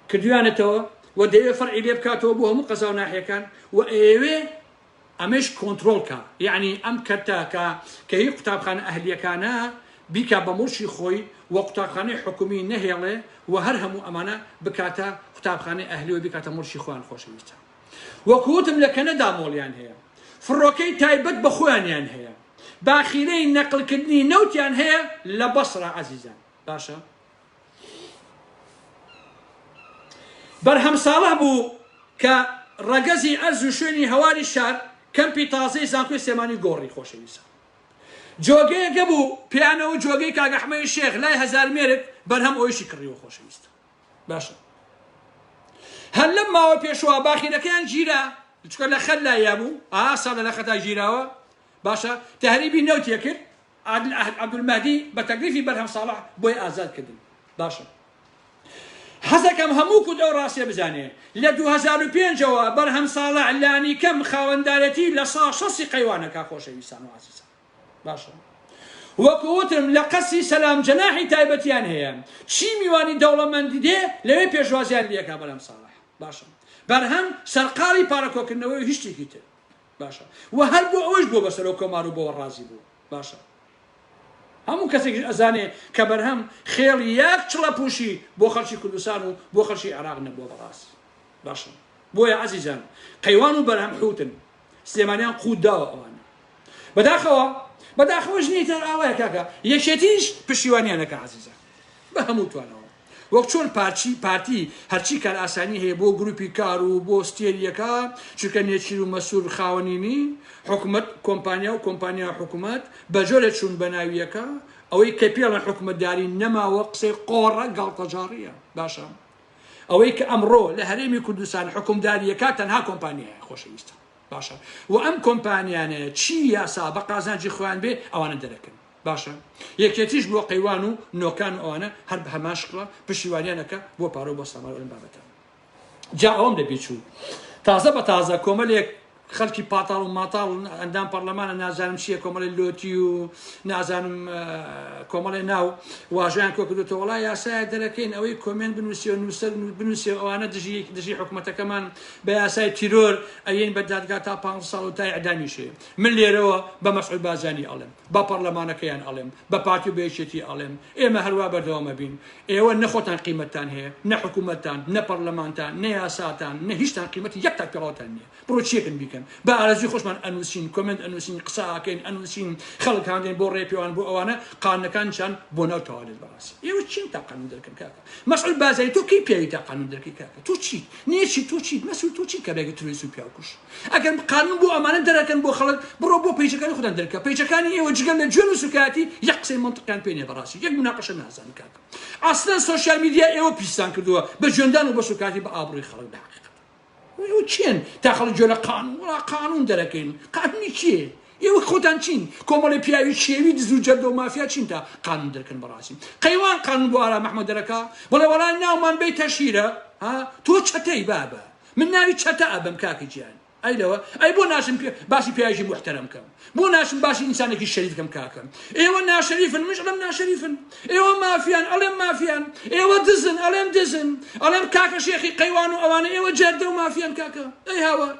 کردویانێتەوە و دەیەوێت فەرعی لێ بکاتەوە بۆ هەموو قەزا و ناحیەکان و ئێوێ ئەمەش کۆنتڕۆڵکە یعنی ئەم کەرتاکە کە هی قوتابخانە ئەهلیەکانە بیکا بە مڵشی خۆی و قوتابخانەی حکومی نەهێڵێ و هەر هەموو ئەمانە بکاتە قوتابخانەی ئەهلی و بکاتە مڵشی خۆیان خۆشەویستە وەکووتم لە کەنەدا مۆڵیان هەیە فڕۆکەی تایبەت بە خۆیانیان هەیە باخیرەی نەقلکردنی نەوتیان هەیە لە بەسڕە عەزیزان باشە بەرهەم ساڵح بوو کە ڕەگەزی ئەرز و شوێنی هەواری شار کەمپی تازەی زانکۆی سلێمانی گۆڕی خۆشەویستە جۆگەیەکە بوو پیانەوە جۆگەی کاک ئەحمەدی شێخ لای هەزار مێرک بەرهەم ئەویشی کڕیوە خۆشەویستە باشە هەر لەم ماوە پێشەوە باخیرەکەیان گیرا چکە لە خەل لایە بوو ساڵە لە خەتا گیراوە باشە تەهریبی نەوتیە کرد عەبدولمەهدی بە تەکلیفی بەرهەم ساڵح بۆی ئازادکردن باشە حەزەکەم هەموو کورد ئەو ڕاستیە بزانێ لە 2005ەوە بەرهەم ساڵح لانی کەم خاوەندارەتی لە شەسی قەیوانەکە خۆشەویستان و عەزیزان باشە وەکووتم لە قەسی سەلام جەناحی تایبەتیان هەیە چی میوانی دەوڵەمەندی دێ لەوێ پێشوازیان لێکا بەرهەم ساڵح باشە بەرهەم سەرقاڵی پارەکۆکردنەوەی هیچ شتێکی تر باشە و هەر بۆ ئەوەش بۆ بەسەرەوە کۆمار و بۆوە ڕازی بوو باشە هەموو کەسێکی ئەزانێ کە بەرهەم خێڵی یەک چڵە پوشی بۆ خەڵکی کوردستان و بۆ خەڵکی عێراق نەبووە بەڕاست باشە بۆیە عەزیزان قەیوان و بەرهەم حوتن سلێمانیان قوت داوە ئەوانە بەداخەوە ژنی تر ئاوایە کاکە یەکێتیش پشتیوانیانەکە عەزیزان بە هەموو توانەوە وەک چۆن پارتی هەرچی کار ئاسانی هەیە بۆ گروپی کار و بۆ ستێریەکە چونکە نێچیر و مەسوول خاوەنینی حکومت کۆمپانیا حکومت بە جۆرە چوون بە ناویەکە ئەوەی کە پێڵەن حکومەتداری نەماوە قسەی قۆڕە گاڵتەجاڕیە باشە ئەوەی کە ئەمڕۆ لە هەرێمی کوردستان حکومداریەکە تەنها کۆمپانیایە خۆشەویستە باشە و ئەم کۆمپانیانە چی یاسا بە قازانجی خۆیان بێ ئەوانە دەرەکەن باشە یەکێتیش بۆ قەیوان و نۆکان و ئەوانە هەر بە هەماشقڵە پشتیوانیانەکە بۆ پارۆ بۆ سامار ئەم بابەتە جا ئەوەم دەبێچوو تازە بە تازە کۆمەلێک خەڵکی پاتاڵ و ماتاڵ ئەندام پەرلەمانە نازانم چییە کۆمەڵی لۆتی و نازانم کۆمەڵی ناو واژیان کۆ کردوتە وڵای یاسایە دەرەکەین ئەوەی کۆمێن بنووسێ و نووسەر بنووسێ ئەوانە دژی حکوومەتەکەمان بە یاسای تیرۆر ئەین بە دادگا تا 5 ساڵ و تای ئەدامیشێ من لێرەوە بە مەسعود بازانی ئەڵێم بە پەرلەمانەکەیان ئەڵێم بە پارتی و بەیەکێتی ئەڵێم ئێمە هەروە بەردەوامە بین ئێوە نەخۆتان قیمەتتان هەیە نە حکوومەتتان نە پەرلەمانتان نە یاساتان نە هیچتان قیمەتی یەک تا پێڵاوتان نییە بڕۆ چیەکن بیکەن بە ئارەزوی خۆشمان ئەنووسین کۆمنت ئەنووسین قساکەین ئەنووسین خەڵک هاندێن بۆ ڕێپێوان بۆ ئەوانە قانونەکانشان بۆ ناو تەواوێت بەڕاستی ئێوە چین تا قانون دەرکەن کاکە مەسعود بازاری تۆ کەی پێوی تا قانون دەرکەی کاکە تۆ چیت نییەچی تۆ چیت مەسعود تۆ چیت کە بێگە ترویس و پیاوکوش ئەگەر قانون بۆ ئەمانە دەرەکەن بۆ خەڵک بڕۆ بۆ پێیجەکانی خوددان دەرکە پێیجەکانی ئێوە جگەل لە جوێن و سوکاتی یەک قسەی منطقیان پێ نییە بەڕاستی یەک مناقەشە نازانن کاکە ئاسڵەن سۆشیال میدیا ئێوە پیسان کردووە بە جوێندان و بە سوکاتی بە ئابڕووی خەڵک داقیقەت ئێوە چێن تا خەڵک جۆرە قانون دەرەکەین قانونی چییە ئێوە خۆتان چین کۆمەڵی پیاوی چێوی دز و جەردە و مافیا چین تا قانون دەرکەن بەڕاستی قەیوان قانون بۆ ئارام ئەحمەد دەرەکا بڵێ وەڵام ناومان بێتە شیرە تۆ چەتەی بابە من ناوی چەتە ئەبم کاکی گیان ئەیلەوە ئەی بۆ ناشم باسی پیاژی محتەرەم کەم بۆ ناشم باسی ئینسانێکی شەریف کەم کاکەم ئێوە ناشەریفن مش ئەڵێم ناشەریفن ئێوە مافیان ئەڵێم مافیان ئێوە دزن ئەڵێم دزن ئەڵێم کاکە شێخی قەیوان و ئەوانە ئێوە جەردە و مافیان کاکە ئەی هاوار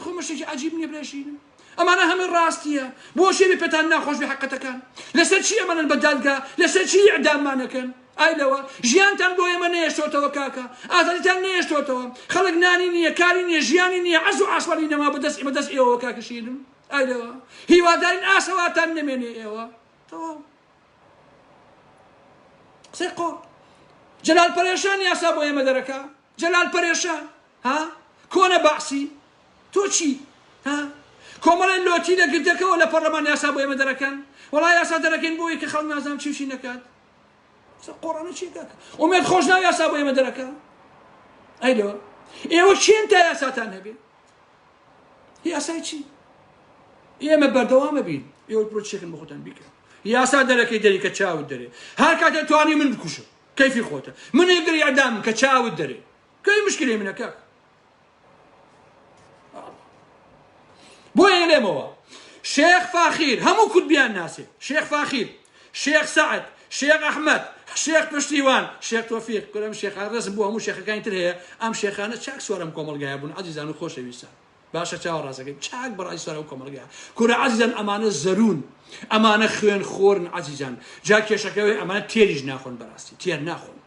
خۆ مەشتێکی عەجیب نییە برێشینم ئەمانە هەمووی ڕاستیە بۆ شێوی پێتان ناخۆش بێ حەقەتەکان لەسەر چی ئەمانن بە دادگا لەسەر چی ئیعداممانەکەن ئایلەوە ژیانتان بۆ ئێمە نەهێشتۆتەوە کاکە ئازادیتان نەهێشتۆتەوە خەڵک نانی نییە کاری نییە ژیانی نییە عەز و ئاسواری نەما بەدەست ئێوە کاکەشینم ئایلەوە هیوادارین ئاسەواتان نەمێنێ ئێوە تەواو قسەی قۆڕ جەلال پەرێشان یاسا بۆ ئێمە دەرەکا جەلال پەرێشان کۆنە بەعسی تۆ چی کۆمەڵێن لۆتی دەگردەکەەوە لە پەرلەمان یاسا بۆ ئێمە دەرەکەن وەڵای یاسا دەرەکەین بۆی کە خەڵک نازانم چی نەکات قۆڕانە چی کاکە ئومێد خۆش ناو یاسا بۆ ئێمە دەرەکە ئەیلەوە ئێوە چین تا یاساتان هەبێ یاسای چی ئێمە بەردەوامە بین ئێوە بڕۆ چێکن بە خۆتان بیکەن یاسا دەرەکەی دەری کە چاوت دەرێ هەر کاتە توانی من بکوشم کەیفی خۆتە من ئێگەری ئەدامم کە چاوت دەرێ کەی مشکلەی منە کاکە بۆ ئێلێمەوە شێخ فاخیر هەموو کورد بیان ناسێ شێخ فاخیر شێخ سەعد شێخ ئەحمەد شێخ پشتیوان شێخ تۆفیق کورم شێخان ڕزم بوو هەموو شێخەکانی تر هەیە ئەم شێخانە چاک سوارم کۆمەڵگایە بوون عەزیزان و خۆشەویستان باشە چاوەڕاستەکەی چاک بەڕای سوارە و کۆمەڵگایە کورە عەزیزان ئەمانە زەروون ئەمانە خوێن خۆرن عەزیزان جا کێشەکەوەی ئەمانە تێریش ناخۆن بەڕاستی تێر ناخۆن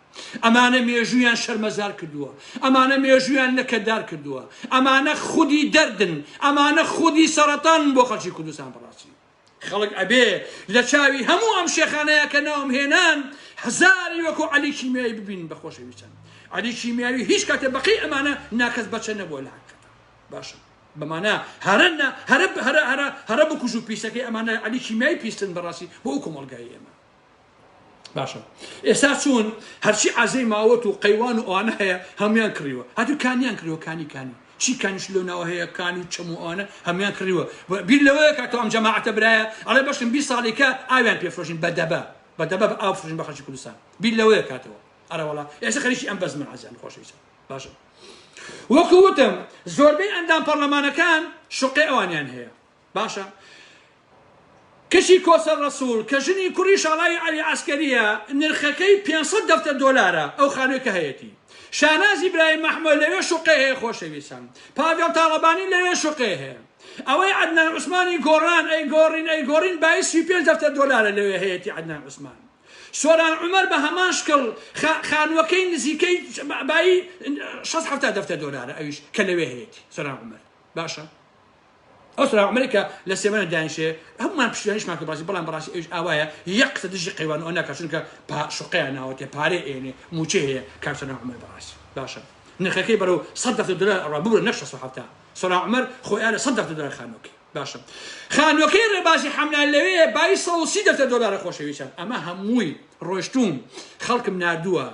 ئەمانە مێژویان شەرمەزار کردووە ئەمانە مێژویان لەکەدار کردووە ئەمانە خودی دەردن ئەمانە خودی سەرەتان بۆ خەڵکی کوردستان بەڕاستی خەڵک ئەبێ لە چاوی هەموو ئەم شێخانەیە کە ناوم هێنان هەزاری وەکو عەلی کیمیایی ببین بەخۆشەویستان عەلی کیمیایی هیچ کاتێ بەقی ئەمانە ناکەس بەچە نەبووە لە حەقیقەتە باشە بەمانە هەرە بکوژ و پیسەکەی ئەمانە عەلی کیمیایی پیستن بەڕاستی بۆ ئەو کۆمەڵگای ئێمە باشە ئێستا چوون هەرچی عەزەی ماوەت و قەیوان و ئەوانە هەیە هەمویان کڕیوە هاتوو کانیان کردووە کانی چی کانیش لەو ناوە هەیە کانی و چەم و ئەوانە هەمویان کڕیوە بیر لەوەیە کاتەوە ئەم جەماعەتە برایە ئەڵێ بەشم 20 ساڵێکە ئاویان پێفرۆشین بەدەبە بە ئاو فرۆشین بە خەڵکی کوردستان بیر لەوەیە کاتەوە ئەرە وەڵا ئێستا خەریکی ئەم بەزمن عەزیزان خۆشەویستان باشە وەکو وتم زۆربەی ئەندام پەرلەمانەکان شوقی ئەوانیان هەیە باشە کەشی کۆسەر ڕەسوول کە ژنی کوڕی شاڵای عەلی عەسکەریە نرخەکەی 500 دەفتەر دۆلارە ئەو خانووی کە هەیەتی شاناز ئیبراهیم محمود لەوێ شوقی هەیە خۆشەویستان پاڤێڵ تاڵەبانی لەوێ شوقی هەیە ئەوەی عەدنان عوسمانی گۆڕان ئەی گۆڕین بای 35 دەفتەر دۆلارە لەوێ هەیەتی عەدنان عوسمان سۆران عومەر بە هەمان شکڵ خانووەکەی نزیکەی بای 6 دەفتەر دۆلارە ئەویش کە لەوێ هەیەتی سۆران عومەر باشە ئەو سۆران عومەری کە لە سێمانە دانیشێ هەمومان پشتیوانیشمان کرد بەڕاستی بەڵام بەڕاستی ئەویش ئاوایە یەک قسە دژی قەیوان ئەو ناکات چونکە شوقەیان ناوەتێ پارەی ئێنێ موچەی هەیە کار سۆران عومەر بەڕاستی باشە نرخەکەی بەرەو 100 دەفتەر دۆلار ئەڕوا ببوورە نەک 6 سۆران عومەر خۆیان لە 100 دەفتەر دۆلار خانووەکەی باشە خانووەکەی ڕێبازی حەملان لەوێ بای 130 دەفتەر دۆلارە خۆشەویستان ئەمە هەمووی ڕۆیشتوم خەڵکم نردووە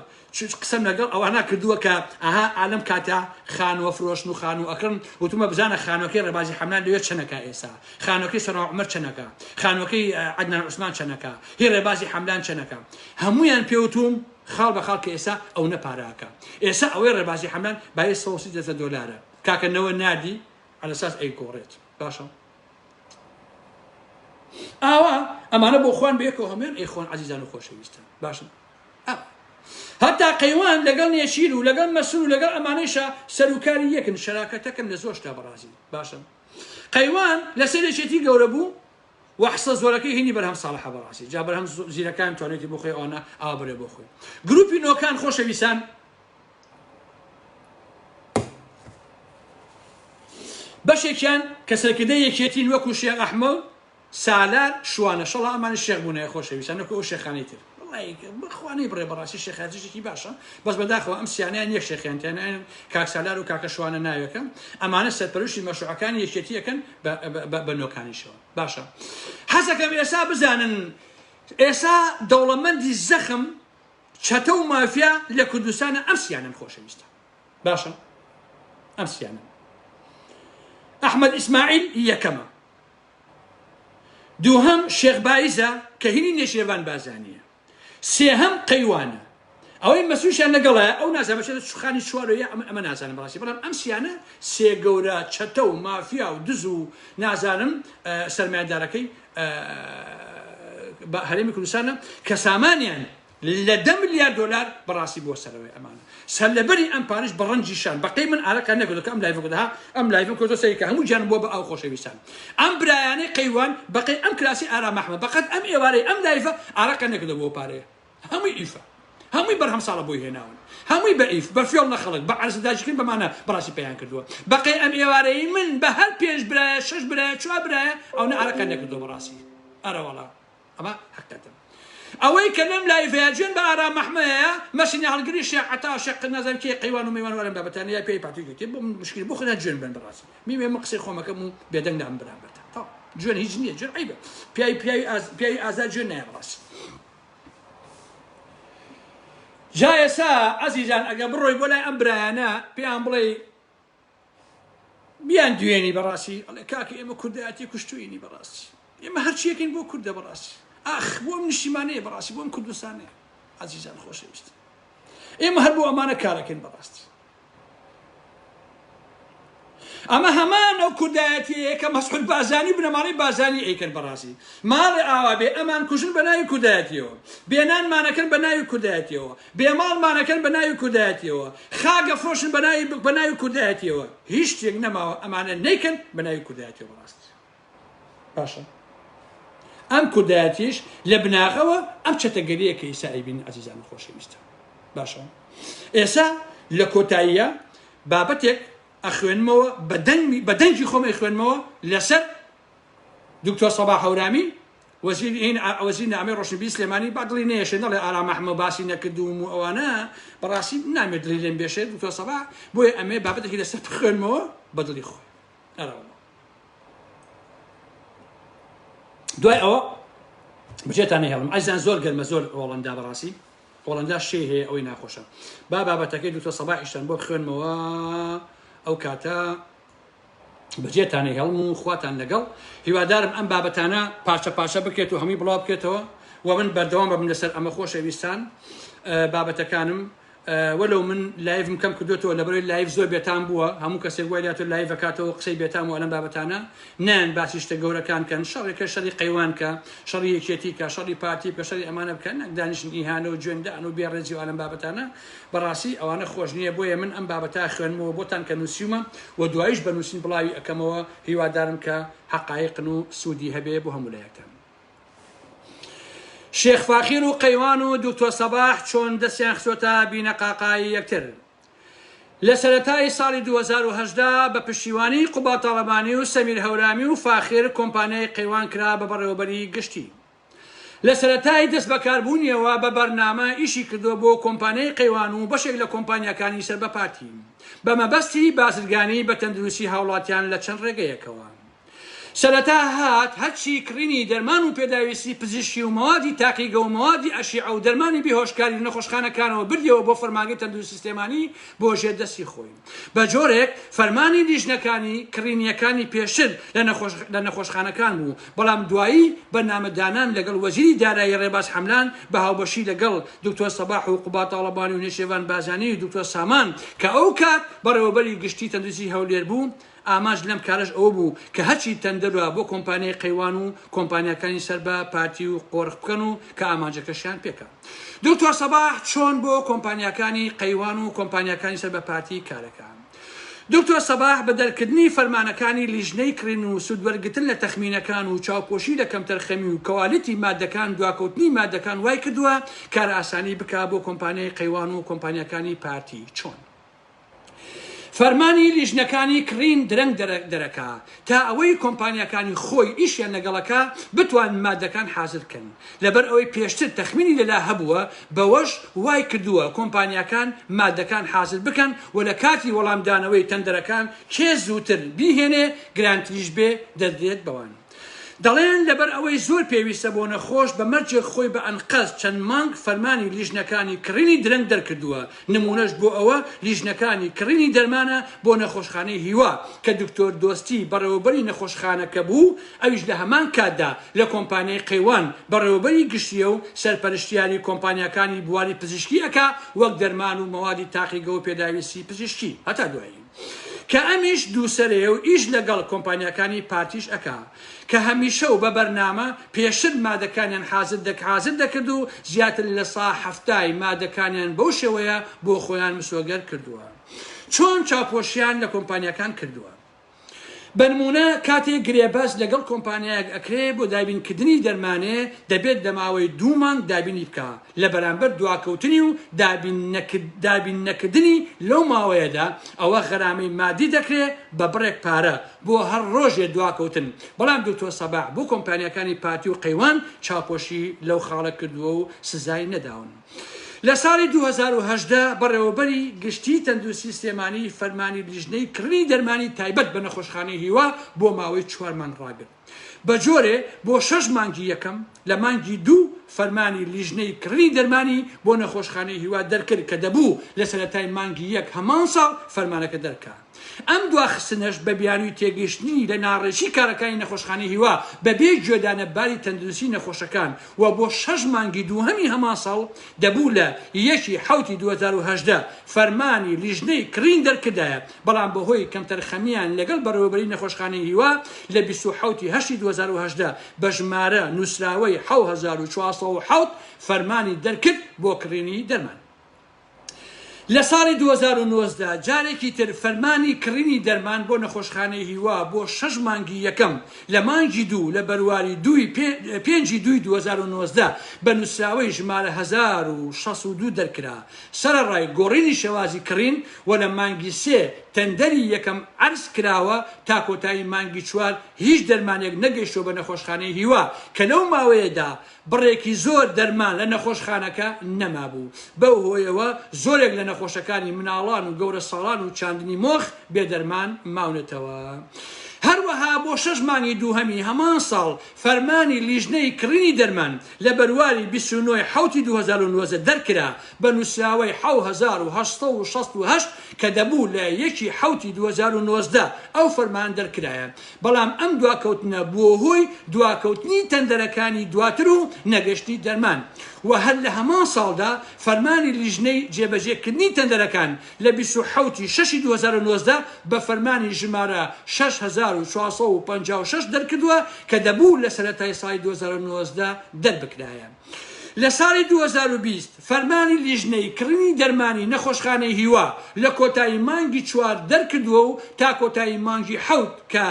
قسەم لەگەڵ ئەوانە کردووە کە ئاها عالم کاتە خانووە فرۆشن و خانوو ئەکڕن وتمە بزانە خانووەکەی ڕێبازی حەملان لەوێ چەنەکە ئێستا خانووەکەی سۆران عومەر چەنەکە خانووەکەی عەدنان عوسمان چەنەکە هی ڕێبازی حەملان چەنەکە هەمویان پێوتوم خاڵ بە خاڵ کە ئێستا ئەو نەپاراکە ئێستا ئەوەی ڕێبازی حەملان بای 130 دۆلارە کاکەنەوە نادی على اساس ئەی گۆڕێت باشە ئاوا ئەمانە بۆ خوان بەیەکەوە هەمویان ئەیخۆن عەزیزان و خۆشەویستان باشن هەتا قەیوان لەگەڵ نێشیر و لەگەڵ مەسوول و لەگەڵ ئەمانەیشە سەرۆکاری یەکن شەراکەتەکەن لە زۆر شتا بەڕازی باشن قەیوان لە سەرێکێتی گەورە بوو وحسە زۆرەکەی هینی بەرهەم ساڵحە بەڕاستی جا بەرهەم زیرەکان توانێتی بۆ خۆی ئەوانە ئاوا بڕێ بۆ خۆی گروپی نۆکان خۆشەویستان بەشێکیان کە سەرکردەی یەکێتین وەکو شێخ ئەحمەد سالار شوانە شەڵا ئەمانە شێخ بوونەیە خۆشەویستان وەکو ئەو شێخانەی تر بخوانەی بڕێ بەڕاستی شێخاتیشێکی باشە بەس بەداخەوە ئەم سیانیان یەک شێخیانتیان کاک سالار و کاکە شوانە ناوێکە ئەمانە سەرپەرشتی مەشروعەکانی یەکێتیەکەن بە نۆکانیشەوە باشە حەزەکەم ئێستا بزانن ئێستا دەوڵەمەندی زەخم چەتە و مافیا لە کوردستانە ئەم سیانن خۆشەویستە باشە ئەم سیانن ئەحمەد ئیسماعیل یەکەمە دووهەم شێخ بایزە کە هینی نێشێوان بازانیە سێهەم قەیوانە ئەوەی مەسوولشیان لەگەڵایە ئەو نازانێت خانی چوارۆیە ئەمە نازانم بەڕاستی بەڵام ئەم سیانە سێ گەورە چەتە و مافیا و دز و نازانم سەرمایه‌دارەکەی هەرێمی کوردستانە کە سامانیان لە 10 ملیار دۆلار بەڕاستی بۆ سەرەوەی ئەمانە سەرلەبەری ئەم پارەش بە ڕەنجیشان بەقەی من ئارەکان نەکردو کە ئەم لایڤەکەدا ئەم لایڤم کردو سەری کە هەموو جانم بۆ بە ئاو خۆشەویستان ئەم برایانەی قەیوان بەقەی ئەم کراسی ئارام ئەحمەد بەقەت ئەم ئێوارەی ئەم لایڤە ئارەکان نەکردو بۆ پارەیە هەمووی ئیفە هەمووی بەرهەم ساڵە بۆی هێناون هەمووی بە ئیف بە فێڵ نەخەڵک بە عەرزداژیکردن بەمانە بەڕاستی پێیان کردووە بەقەی ئەم ئێوارەی من بە هەر 5 برایە 6 برایە 4 برایە ئەوە ئارەکان نەکردو بەڕاستی ئەرە وەڵا ئەمە حەقیقەتە ئەوەی کە لەم لایڤەیە جوێن بە ئارام مەحمەدەیە مەشینی هەڵگری شێخ عەتا شێخ نازانم کێ قەیوان و میوان وەرم بابەتانەیە پێی پاتوی بۆ مشکلی بۆ خودت جوێن بن بەڕاستی میوێ من قسەی خۆمەکەم و بێدەنگ دام بەرامبەرتە جوێن هیچ نییە جوێن عیبە پیاوی ئازاد جوێن نایە بەڕاستی جا ئێستا عەزیزان ئەگە بڕۆی بۆ لای ئەم برایانە پێیان بڵێ بیان دوێنی بەڕاستی ئەڵێ کاکە ئێمە کوردایەتی کوشتوینی بەڕاستی ئێمە هەرچیەکەین بۆ کوردە بەڕاستی ئاخ بۆم نیشتیمانەیە بەڕاستی بۆم کوردستانەیە عەزیزان خۆشەویست ئێمە هەر بۆ ئەمانە کارەکەین بەڕاستی ئەمە هەمان ئەو کوردایەتیەیە کە مەسعود بازانی بنەماڵی بازانی ئەیکرد بەڕاستی ماڵی ئاوا بێ ئەمان کوژن بە ناوی کوردایەتیەوە بێنانمانەکەن بە ناوی کوردایەتیەوە بێماڵمانەکەن بە ناوی کوردایەتیەوە خاگە فرۆشن بە ناوی کوردایەتیەوە هیچ شتێک نەماوە ئەمانە نەیکەن بە ناوی کوردایەتیەوە بەڕاستی باشە ئەم کوردایەتیش لە بناغەوە ئەم چەتەگەریە کە ئێستا ئەیبین عەزیزان خۆشەویستە باشە ئێستا لە کۆتاییە بابەتێک ئەخوێنمەوە بە دەنگی خۆم ئەخوێنمەوە لەسەر دكتور صباح هورامي وزير نعمي روشنبی سلێمانی با دڵی نێشێ نەڵێ ئارام محمە باسی نەکردوم و ئەوانە بەڕاستی نامێت دڵی لێم بێشێت دکتۆر سەباح بۆیە ئەمێ بابەتێکی لەسەر بخوێنمەوە بە دڵی خۆی دوای ئەوە بچێتانەی هەڵم ئەزان زۆر گەرمە زۆر ئۆڵەندا بەڕاستی ئۆڵەندا شێ هەیە ئەوەی ناخۆشە با بابەتەکەی دکتۆر سەباحیشتان بۆ بخوێنمەوە ئەو کاتە بەجێتانەی هەڵم و خواتان لەگەڵ هیوادارم ئەم بابەتانە پاشە پاشە بکرێت و هەمووی بڵاو بکرێتەوە و من بەردەوام بم لەسەر ئەمە خۆشەویستان بابەتەکانم وەلو من لایڤم کەم کردوێتەوە لەبەرەوەی لایڤ زۆر بێتام بووە هەموو کەسێک وای لاتۆ لایڤ ئەکاتەوە قسەی بێتام و ئەلەم بابەتانە نان باسی شتە گەورەکان کەن شەڕێکە شەڕی قەیوان کە شەڕی یەکێتی کە شەڕی پارتی کە شەڕی ئەمانە بکەن دانیشتن ئیهانە و گوێندان و بێڕێزی و ئەلەم بابەتانە بەڕاستی ئەوانە خۆش نییە بۆیە من ئەم بابەتا خوێنمەوە بۆتان کە نووسیمە و دوایش بە نووسین بڵاوی ئەەکەمەوە هیوادارم کە حەقایقن و سوودی هەبێ بۆ هەموو لایەکان شێخ فاخیر و قەیوان و دکتۆر سەباح چۆن دەستیان خچۆتە بینە قاقایی یەکتر لە سەرەتای ساڵی 2010 بە پشتیوانی قوبا تاڵەبانی و سەمیر هەورامی و فاخیر کۆمپانیای قەیوان کرا بە بەڕێوەبەری گشتی لە سەرەتای دەست بەکاربوونیەوە بە بەرنامە ئیشی کردووە بۆ کۆمپانیای قەیوان و بەشێک لە کۆمپانیەکانی سەربەپاتی بە مەبەستی بازرگانی بە تەندروستی هاوڵاتیان لە چەند ڕێگەیەکەوە سەرەتا هات هەرچی کڕینی دەرمان و پێداویستی پزیشکی و مەوادی تاقیگە و مەوادی ئەشیع و دەرمانی بیهۆشکاری نەخۆشخانەکانەوە بردیەوە بۆ فەرمانگەی تەندروستی سیستێمانی بۆ ژێر دەستی خۆی بە جۆرێک فەرمانی لیژنەکانی کڕینیەکانی پێشتر لە نەخۆشخانەکان بوو بەڵام دوایی بەرنامەدانان لەگەڵ وەزیری دارایی ڕێباز حەملان بە هاوبەشی لەگەڵ دکتۆر سەباح و قوبا تاڵەبانی و نێشێوان بازانی و دکتۆر سامان کە ئەو کات بەڕێوەبەری گشتی تەندروستی هەولێر بوو ئاماژ لەم کارش ئەوە بوو کە هەرچی تەندەرە بۆ کۆمپانیای قەیوان و کۆمپانیەکانی سەر بە پارتی و قۆرخ بکەن و کە ئاماجەکەشیان پێکە دکتۆر سەباح چۆن بۆ کۆمپانیەکانی قەیوان و کۆمپانیەکانی سەر بە پارتی کارەکان دکتۆر سەباح بە دەرکردنی فەرمانەکانی لیژنەی کڕین و سوودوەرگتن لە تەخمینەکان و چاوپۆشی لە کەمتەرخەمی و کەوالیتی مادەکان دواکەوتنی مادەکان وای کردووە کار ئاسانی بکا بۆ کۆمپانیای قەیوان و کۆمپانیەکانی پارتی چۆن فەرمانی لیژنەکانی کڕین درەنگ دەرەکا تا ئەوەی کۆمپانیەکانی خۆی ئیشیان لەگەڵەکە بتوان مادەکان حازرکەن لەبەر ئەوەی پێشتر تەخمینی لەلا هەبووە بەوەش وای کردووە کۆمپانیەکان مادەکان حازر بکەن و لە کاتی وەڵامدانەوەی تەندەرەکان کێ زووتر بیهێنێ گرانتریش بێ دەردێت بەوان دەڵێن لەبەر ئەوەی زۆر پێویستە بۆ نەخۆش بە مەرجێک خۆی بە ئەنقەز چەند مانگ فەرمانی لیژنەکانی کڕینی درەنگ دەرکردووە نمونەش بۆ ئەوە لیژنەکانی کڕینی دەرمانە بۆ نەخۆشخانەی هیوا کە دکتۆر دۆستی بەڕێوەبەری نەخۆشخانەکە بوو ئەویش لە هەمان کاتدا لە کۆمپانیای قەیوان بەڕێوەبەری گشتیە و سەرپەرشتیاری کۆمپانیەکانی بواری پزیشکی ئەکا وەک دەرمان و مەوادی تاقیگە و پێداویستی پزیشکی هەتا دوایی کە ئەمیش دووسەرێ و ئیش لەگەڵ کۆمپانیەکانی پارتیش ئەکا کە هەمیشە و بە بەرنامە پێشتر مادەکانیان حازر دەکرد و زیاتر لە سا هەفتای مادەکانیان بەو شێوەیە بۆ خۆیان مسۆگەر کردووە چۆن چاپۆشیان لە کۆمپانیەکان کردووە بەنمونە کاتێک گرێبەس لەگەڵ کۆمپانیایەک ئەکرێ بۆ دابینکردنی دەرمانێ دەبێت دەماوەی 2 مانگ دابینی بکە لە بەرامبەر دواکەوتنی و دابین نەکردنی لەو ماوەیەدا ئەوە غەرامەی مادی دەکرێت بە بڕێک پارە بۆ هەر ڕۆژێ دواکەوتن بەڵام دکتۆر سەباح بۆ کۆمپانیەکانی پارتی و قەیوان چاپۆشی لەو خاڵە کردووە و سزای نەداون لە ساڵی 2010 بەڕێوەبەری گشتی تەندروستی سیستێمانی فەرمانی لیژنەی کڕینی دەرمانی تایبەت بە نەخۆشخانەی هیوا بۆ ماوەی 4 مانگ ڕاگرت بە جۆرێ بۆ 6 مانگی یەکەم لە مانگی 2 فەرمانی لیژنەی کڕینی دەرمانی بۆ نەخۆشخانەی هیوا دەرکرد کە دەبوو لە سەرەتای مانگی 1 هەمان ساڵ فەرمانەکە دەرکات ئەم دواخستنەش بە بیانووی تێگەیشتنی لە ناڕێژی کارەکانی نەخۆشخانەی هیوا بەبێ گوێدانە باری تەندروستی نەخۆشەکان و بۆ 6 مانگی دووهەمی هەمان ساڵ دەبوو لە 1/7/2010 فەرمانی لیژنەی کڕین دەرکردایە بەڵام بەهۆی کەمتەرخەمیان لەگەڵ بەڕێوەبەری نەخۆشخانەی هیوا لە 27/8/2010 بە ژمارە نووسراوەی 7407 فەرمانی دەرکرد بۆ کڕینی دەرمان لە ساڵی 2019 جارێکی تر فەرمانی کڕینی دەرمان بۆ نەخۆشخانەی هیوا بۆ 6 مانگی یەکەم لە مانگی 2 لە بەرواری 5/2/2019 بە نووسراوەی ژمارە 1602 دەرکرا. سەرەڕای گۆڕینی شێوازی کڕین و لە مانگی 3 تەندەری یەکەم عەرز کراوە تا کۆتایی مانگی 4 هیچ دەرمانێک نەگەیشتۆ بە نەخۆشخانەی هیوا کە لەو ماوەیەدا بڕێکی زۆر دەرمان لە نەخۆشخانەکە نەمابوو. بەو هۆیەوە زۆرێک لە نەخۆشەکانی مناڵان و گەورە ساڵان و چاندنی مۆخ بێدەرمان ماونێتەوە. هەروەها بۆ 6 مانگی دووهەمی هەمان ساڵ فەرمانی لیژنەی کڕینی دەرمان لە بەرواری 29/7/2019 دەرکرا بە نووسراوەی 7868 کە دەبوو لە 1/7/2019 ئەو فەرمان دەرکرایە. بەڵام ئەم دواکەوتنە بووە هۆی دواکەوتنی تەندەرەکانی دواتر و نەگەشتی دەرمان. و هەر لە هەمان ساڵدا فەرمانی لیژنەی جێبەجێکردنی تەندەرەکان لە 27/6/2019 بە فەرمانی ژمارە 6456 دەرکردووە کە دەبوو لە سەرەتای ساڵی 2019 دەربکرایە. لە ساڵی 2020 فەرمانی لیژنەی کڕینی دەرمانی نەخۆشخانەی هیوا لە کۆتایی مانگی 4 دەرکردووە و تا کۆتایی مانگی 7 کە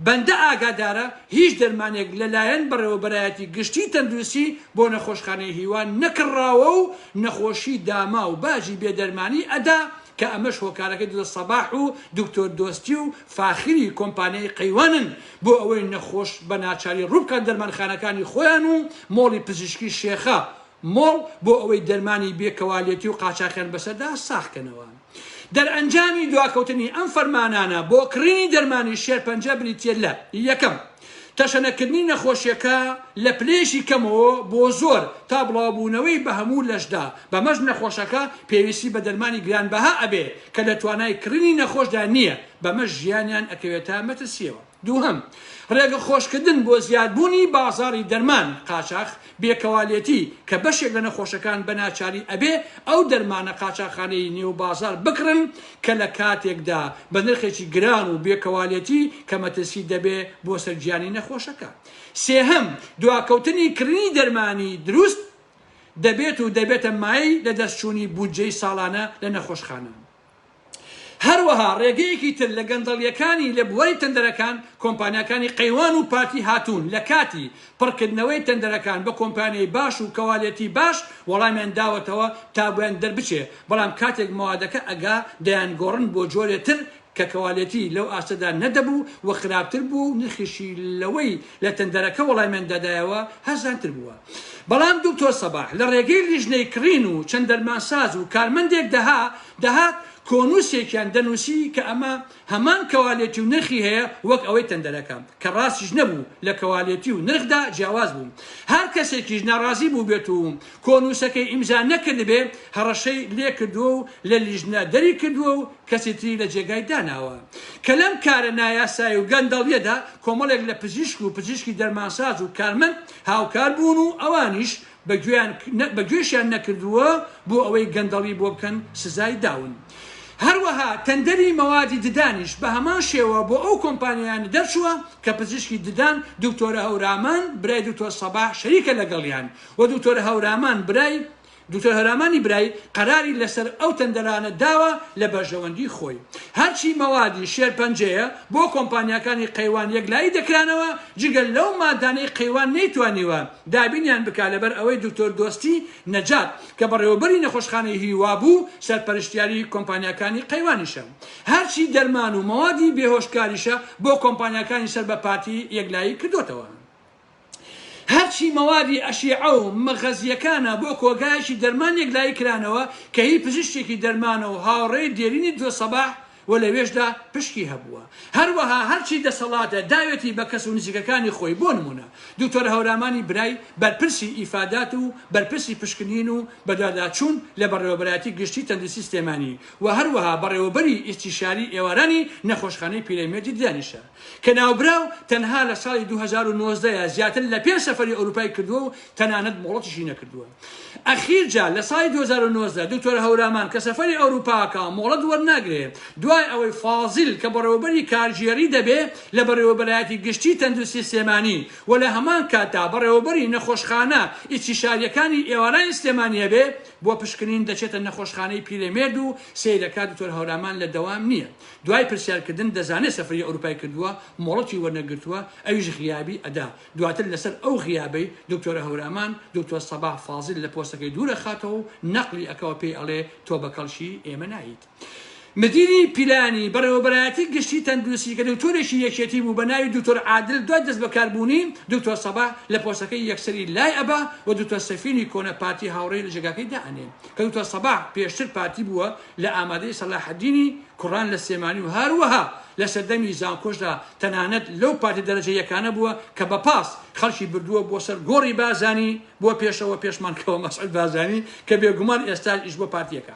بەندە ئاگادارە هیچ دەرمانێک لەلایەن بەڕێوەبەرایەتی گشتی تەندروستی بۆ نەخۆشخانەی هیوا نەکڕاوە و نەخۆشی داما و باجی بێدەرمانی ئەدا کە ئەمەش هۆکارەکەی دکتۆر سەباح و دکتۆر دۆستی و فاخری کۆمپانیای قەیوانن بۆ ئەوەی نەخۆش بە ناچاری ڕووبکەن دەرمانخانەکانی خۆیان و مۆڵی پزیشکی شێخە مۆڵ بۆ ئەوەی دەرمانی بێکەوالیەتی و قاچاقیان بەسەردا ساختکەنەوە. دەرئەنجامی دواکەوتنی ئەم فەرمانانە بۆ کڕینی دەرمانی شێرپەنجە بریتیە لە یەکەم تەشەنەکردنی نەخۆشیەکە لە پلێشی کەمەوە بۆ زۆر تا بڵاوبوونەوەی بە هەموو لەشدا بەمەش نەخۆشەکە پێویستی بە دەرمانی گرانبەها ئەبێ کە لە توانای کڕینی نەخۆشدا نییە بەمەش ژیانیان ئەکەوێتە مەترسیەوە. دووهەم ڕێگە خۆشکردن بۆ زیادبوونی بازاڕی دەرمان قاچاق بێکەوالیەتی کە بەشێک لە نەخۆشەکان بە ناچاری ئەبێ ئەو دەرمانە قاچاقخانەی نێو بازار بکڕن کە لە کاتێکدا بە نرخێکی گران و بێکەوالیەتی کە مەترسی دەبێ بۆ سەرگیانی نەخۆشەکە. سێهەم دواکەوتنی کڕینی دەرمانی دروست دەبێت و دەبێتە مای لە دەستچوونی بودجەی ساڵانە لە نەخۆشخانە. هەروەها ڕێگەیەکی تر لە گەندەڵیەکانی لە بواری تەندەرەکان کۆمپانیەکانی قەیوان و پارتی هاتوون لە کاتی پڕکردنەوەی تەندەرەکان بە کۆمپانیای باش و کەوالیەتی باش وەڵامیان داوەتەوە تا بۆیان دەربچێ بەڵام کاتێک مەوادەکە ئەگا دەیان گۆڕن بۆ جۆرێتر کە کەوالیەتی لەو ئاستەدا نەدەبوو و خراپتر بوو نرخیشی لەوەی لە تەندەرەکە وەڵامیان دادایەوە هەرزانتر بووە. بەڵام دکتۆر سەباح لە ڕێگەی لیژنەی کڕین و چەند دەرمانساز و کارمەندێک دەهات کۆنووسێکیان دەنووسی کە ئەمە هەمان کەوالیەتی و نرخی هەیە وەک ئەوەی تەندەرەکە کە ڕاستیش نەبوو لە کەوالیەتی و نرخدا جیاواز بوو. هەر کەسێکیش ناڕازی بوو بێت و کۆنووسەکەی ئیمزا نەکرد بێ هەڕەشەی لێ کردووە و لە لیژنە دەری کردووە و کەسی تری لە جێگای داناوە کە لەم کارە نایاسایی و گەندەڵیەدا کۆمەڵێک لە پزیشک و پزیشکی دەرمانساز و کارمەند هاوکار بوون و ئەوانیش بەگوێشیان نەکردووە بۆ ئەوەی گەندەڵی بۆ بکەن سزای داون. هەروەها تەندەری مەوادی ددانیش بە هەمان شێوە بۆ ئەو کۆمپانیایان دەرچووە کە پزیشکی ددان دکتۆرە هەورامان برای دکتۆر سەباح شەریکە لەگەڵیان و دکتۆرە هەورامان دکتۆر هەرامانی برای قەراری لەسەر ئەو تەندەرانە داوە لە بەرژەوەندی خۆی. هەرچی مەوادی شێرپەنجەیە بۆ کۆمپانیەکانی قەیوان یەکلایی دەکرانەوە جگەل لەو مادانەی قەیوان نەیتوانیوە دابینیان بکا لەبەر ئەوەی دکتۆر دۆستی نەجات کە بەڕێوەبەری نەخۆشخانەی هیوا بوو سەرپەرشتیاری کۆمپانیەکانی قەیوانیشە. هەرچی دەرمان و مەوادی بێهۆشکاریشە بۆ کۆمپانیەکانی سەر بە پارتی یەکلایی کردوتەوە. هەرچی مەوادی ئەشیعە و مەغەزیەکانە بۆ کۆگایشی دەرمان یەکلایی کرانەوە کە هی پزیشتێکی دەرمانە و هاوڕێی دێرینی دکتۆر سەباح و لەوێشدا پشکی هەبووە. هەروەها هەرچی دەسەڵاتە داوێتی بە کەس و نزیکەکانی خۆی بۆ نمونە دکتۆر هەورامانی برای بەرپرسی ئیفادات و بەرپرسی پشکنین و بەداداچوون لە بەڕێوەبەرایەتی گشتی تەندروستی سلێمانی و هەروەها بەڕێوەبەری ئیستیشاری ئێوارانی نەخۆشخانەی پیرەمێردی دانیشە کە ناوبراو تەنها لە ساڵی 2019 زیاتر لە 5 سەفەری ئەوروپای کردووە و تەنانەت مۆڵەتیشی نەکردووە. ئەخیرجا لە ساڵی 2019 دکتۆر هەورامان کە سەفەری ئەوروپاکە مۆڵەت وەرناگرێت دوای دوای ئەوەی فازیل کە بەڕێوەبەری کارژێری دەبێ لە بەڕێوەبەرایەتی گشتی تەندروستی سلێمانی و لە هەمان کاتدا بەڕێوەبەری نەخۆشخانە ئیتیشاریەکانی ئێوارانی سلێمانیە بێ بۆ پشکنین دەچێتە نەخۆشخانەی پیرەمێرد و سیرەکە دکتۆر هەورامان لە دەوام نییە. دوای پرسیارکردن دەزانێت سەفری ئەوروپای کردووە مۆڵەتی وەرنەگرتووە ئەویش غیابی ئەدا. دواتر لەسەر ئەو غیابەی دکتۆرە هەورامان دکتۆر سەباح فازیل لە پۆستەکەی دوورە خاتەوە و نەقلی ئەکەوە پێی ئەڵێ تۆ بە کەڵشی ئێمە نایت. مدیری پیلانی بەڕێوەبەرایەتی گشتی تەندروستی کە دکتۆرێکی یەکێتی بوو بە ناوی دکتۆر عادل دوای دەست بەکاربوونی دکتۆر سەباح لە پۆستەکەی یەکسەری لای ئەبا و دکتۆر سەفینی کۆنە پارتی هاوڕێی لە جێگاکەی دائەنێ کە دکتۆر سەباح پێشتر پارتی بووە لە ئامادەی سەلاحەدینی کوڕان لە سلێمانی و هەروەها لە سەردەمی زانکۆشدا تەنانەت لەو پارتی دەرەجە یەکانە بووە کە بە پاس خەڵکی بردووە بۆ سەر گۆڕی بازانی بۆ پێشەوە پێشمانکەوە مەسعود بازانی کە بێگومان ئێستا ئیش بۆ پارتیەکە.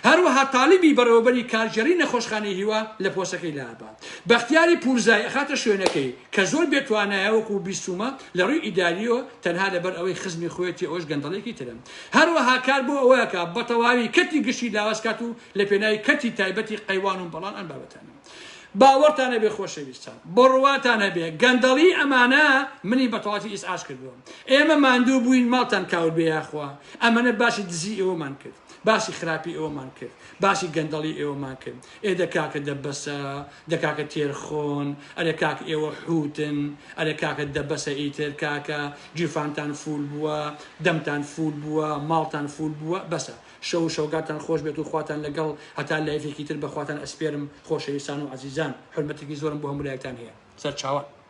هەروەها تاالبی بەڕێوەبەری کارژێری نەخۆشخانەی هیوا لە پۆستەکەی لابا. بەختیاری پورزای ئەخاتە شوێنەکەی کە زۆر بێتوانایە وەکو بیستومە لە ڕووی ئیداریەوە تەنها لەبەر ئەوەی خزمی خۆەتی ئەوش گەندەڵێکی ترم. هەروەها کار بۆ ئەوەیەکە بە تەواوی کەتی گشتی لاوەسکات و لە پێناوی کەتی تایبەتی قەیوان و بەڵان ئەم بابەتانە. باوەڕتانە بێ خۆشەویستان بڕواتانە بێ گەندەڵی ئەمانە منی بەتەواتی ئیسعاش کردووە. ئێمە ماندوو بووین ماڵتان کاور بێ یاخوا ئەمەنە باشی دزی ئێوەمان کرد باسی خراپی ئێوەمان کرد باسی گەندەڵی ئێوەمان کرد ئێدە کاکە دەبەسە دەکاکە تێرخۆن ئەرێ کاکە ئێوە حوتن ئەرێ کاکە دەبەسە ئیتر کاکە جیفانتان فول بووە دەمتان فول بووە ماڵتان فول بووە بەسە شەو شەوگاتان خۆش بێت و خواتان لەگەڵ هەتا لایفێکی تر بەخواتان ئەسپێرم خۆشەویستان و عەزیزان حرمەتێکی زۆرم بۆ هەموو لایەکتان هەیە سەر چاوە.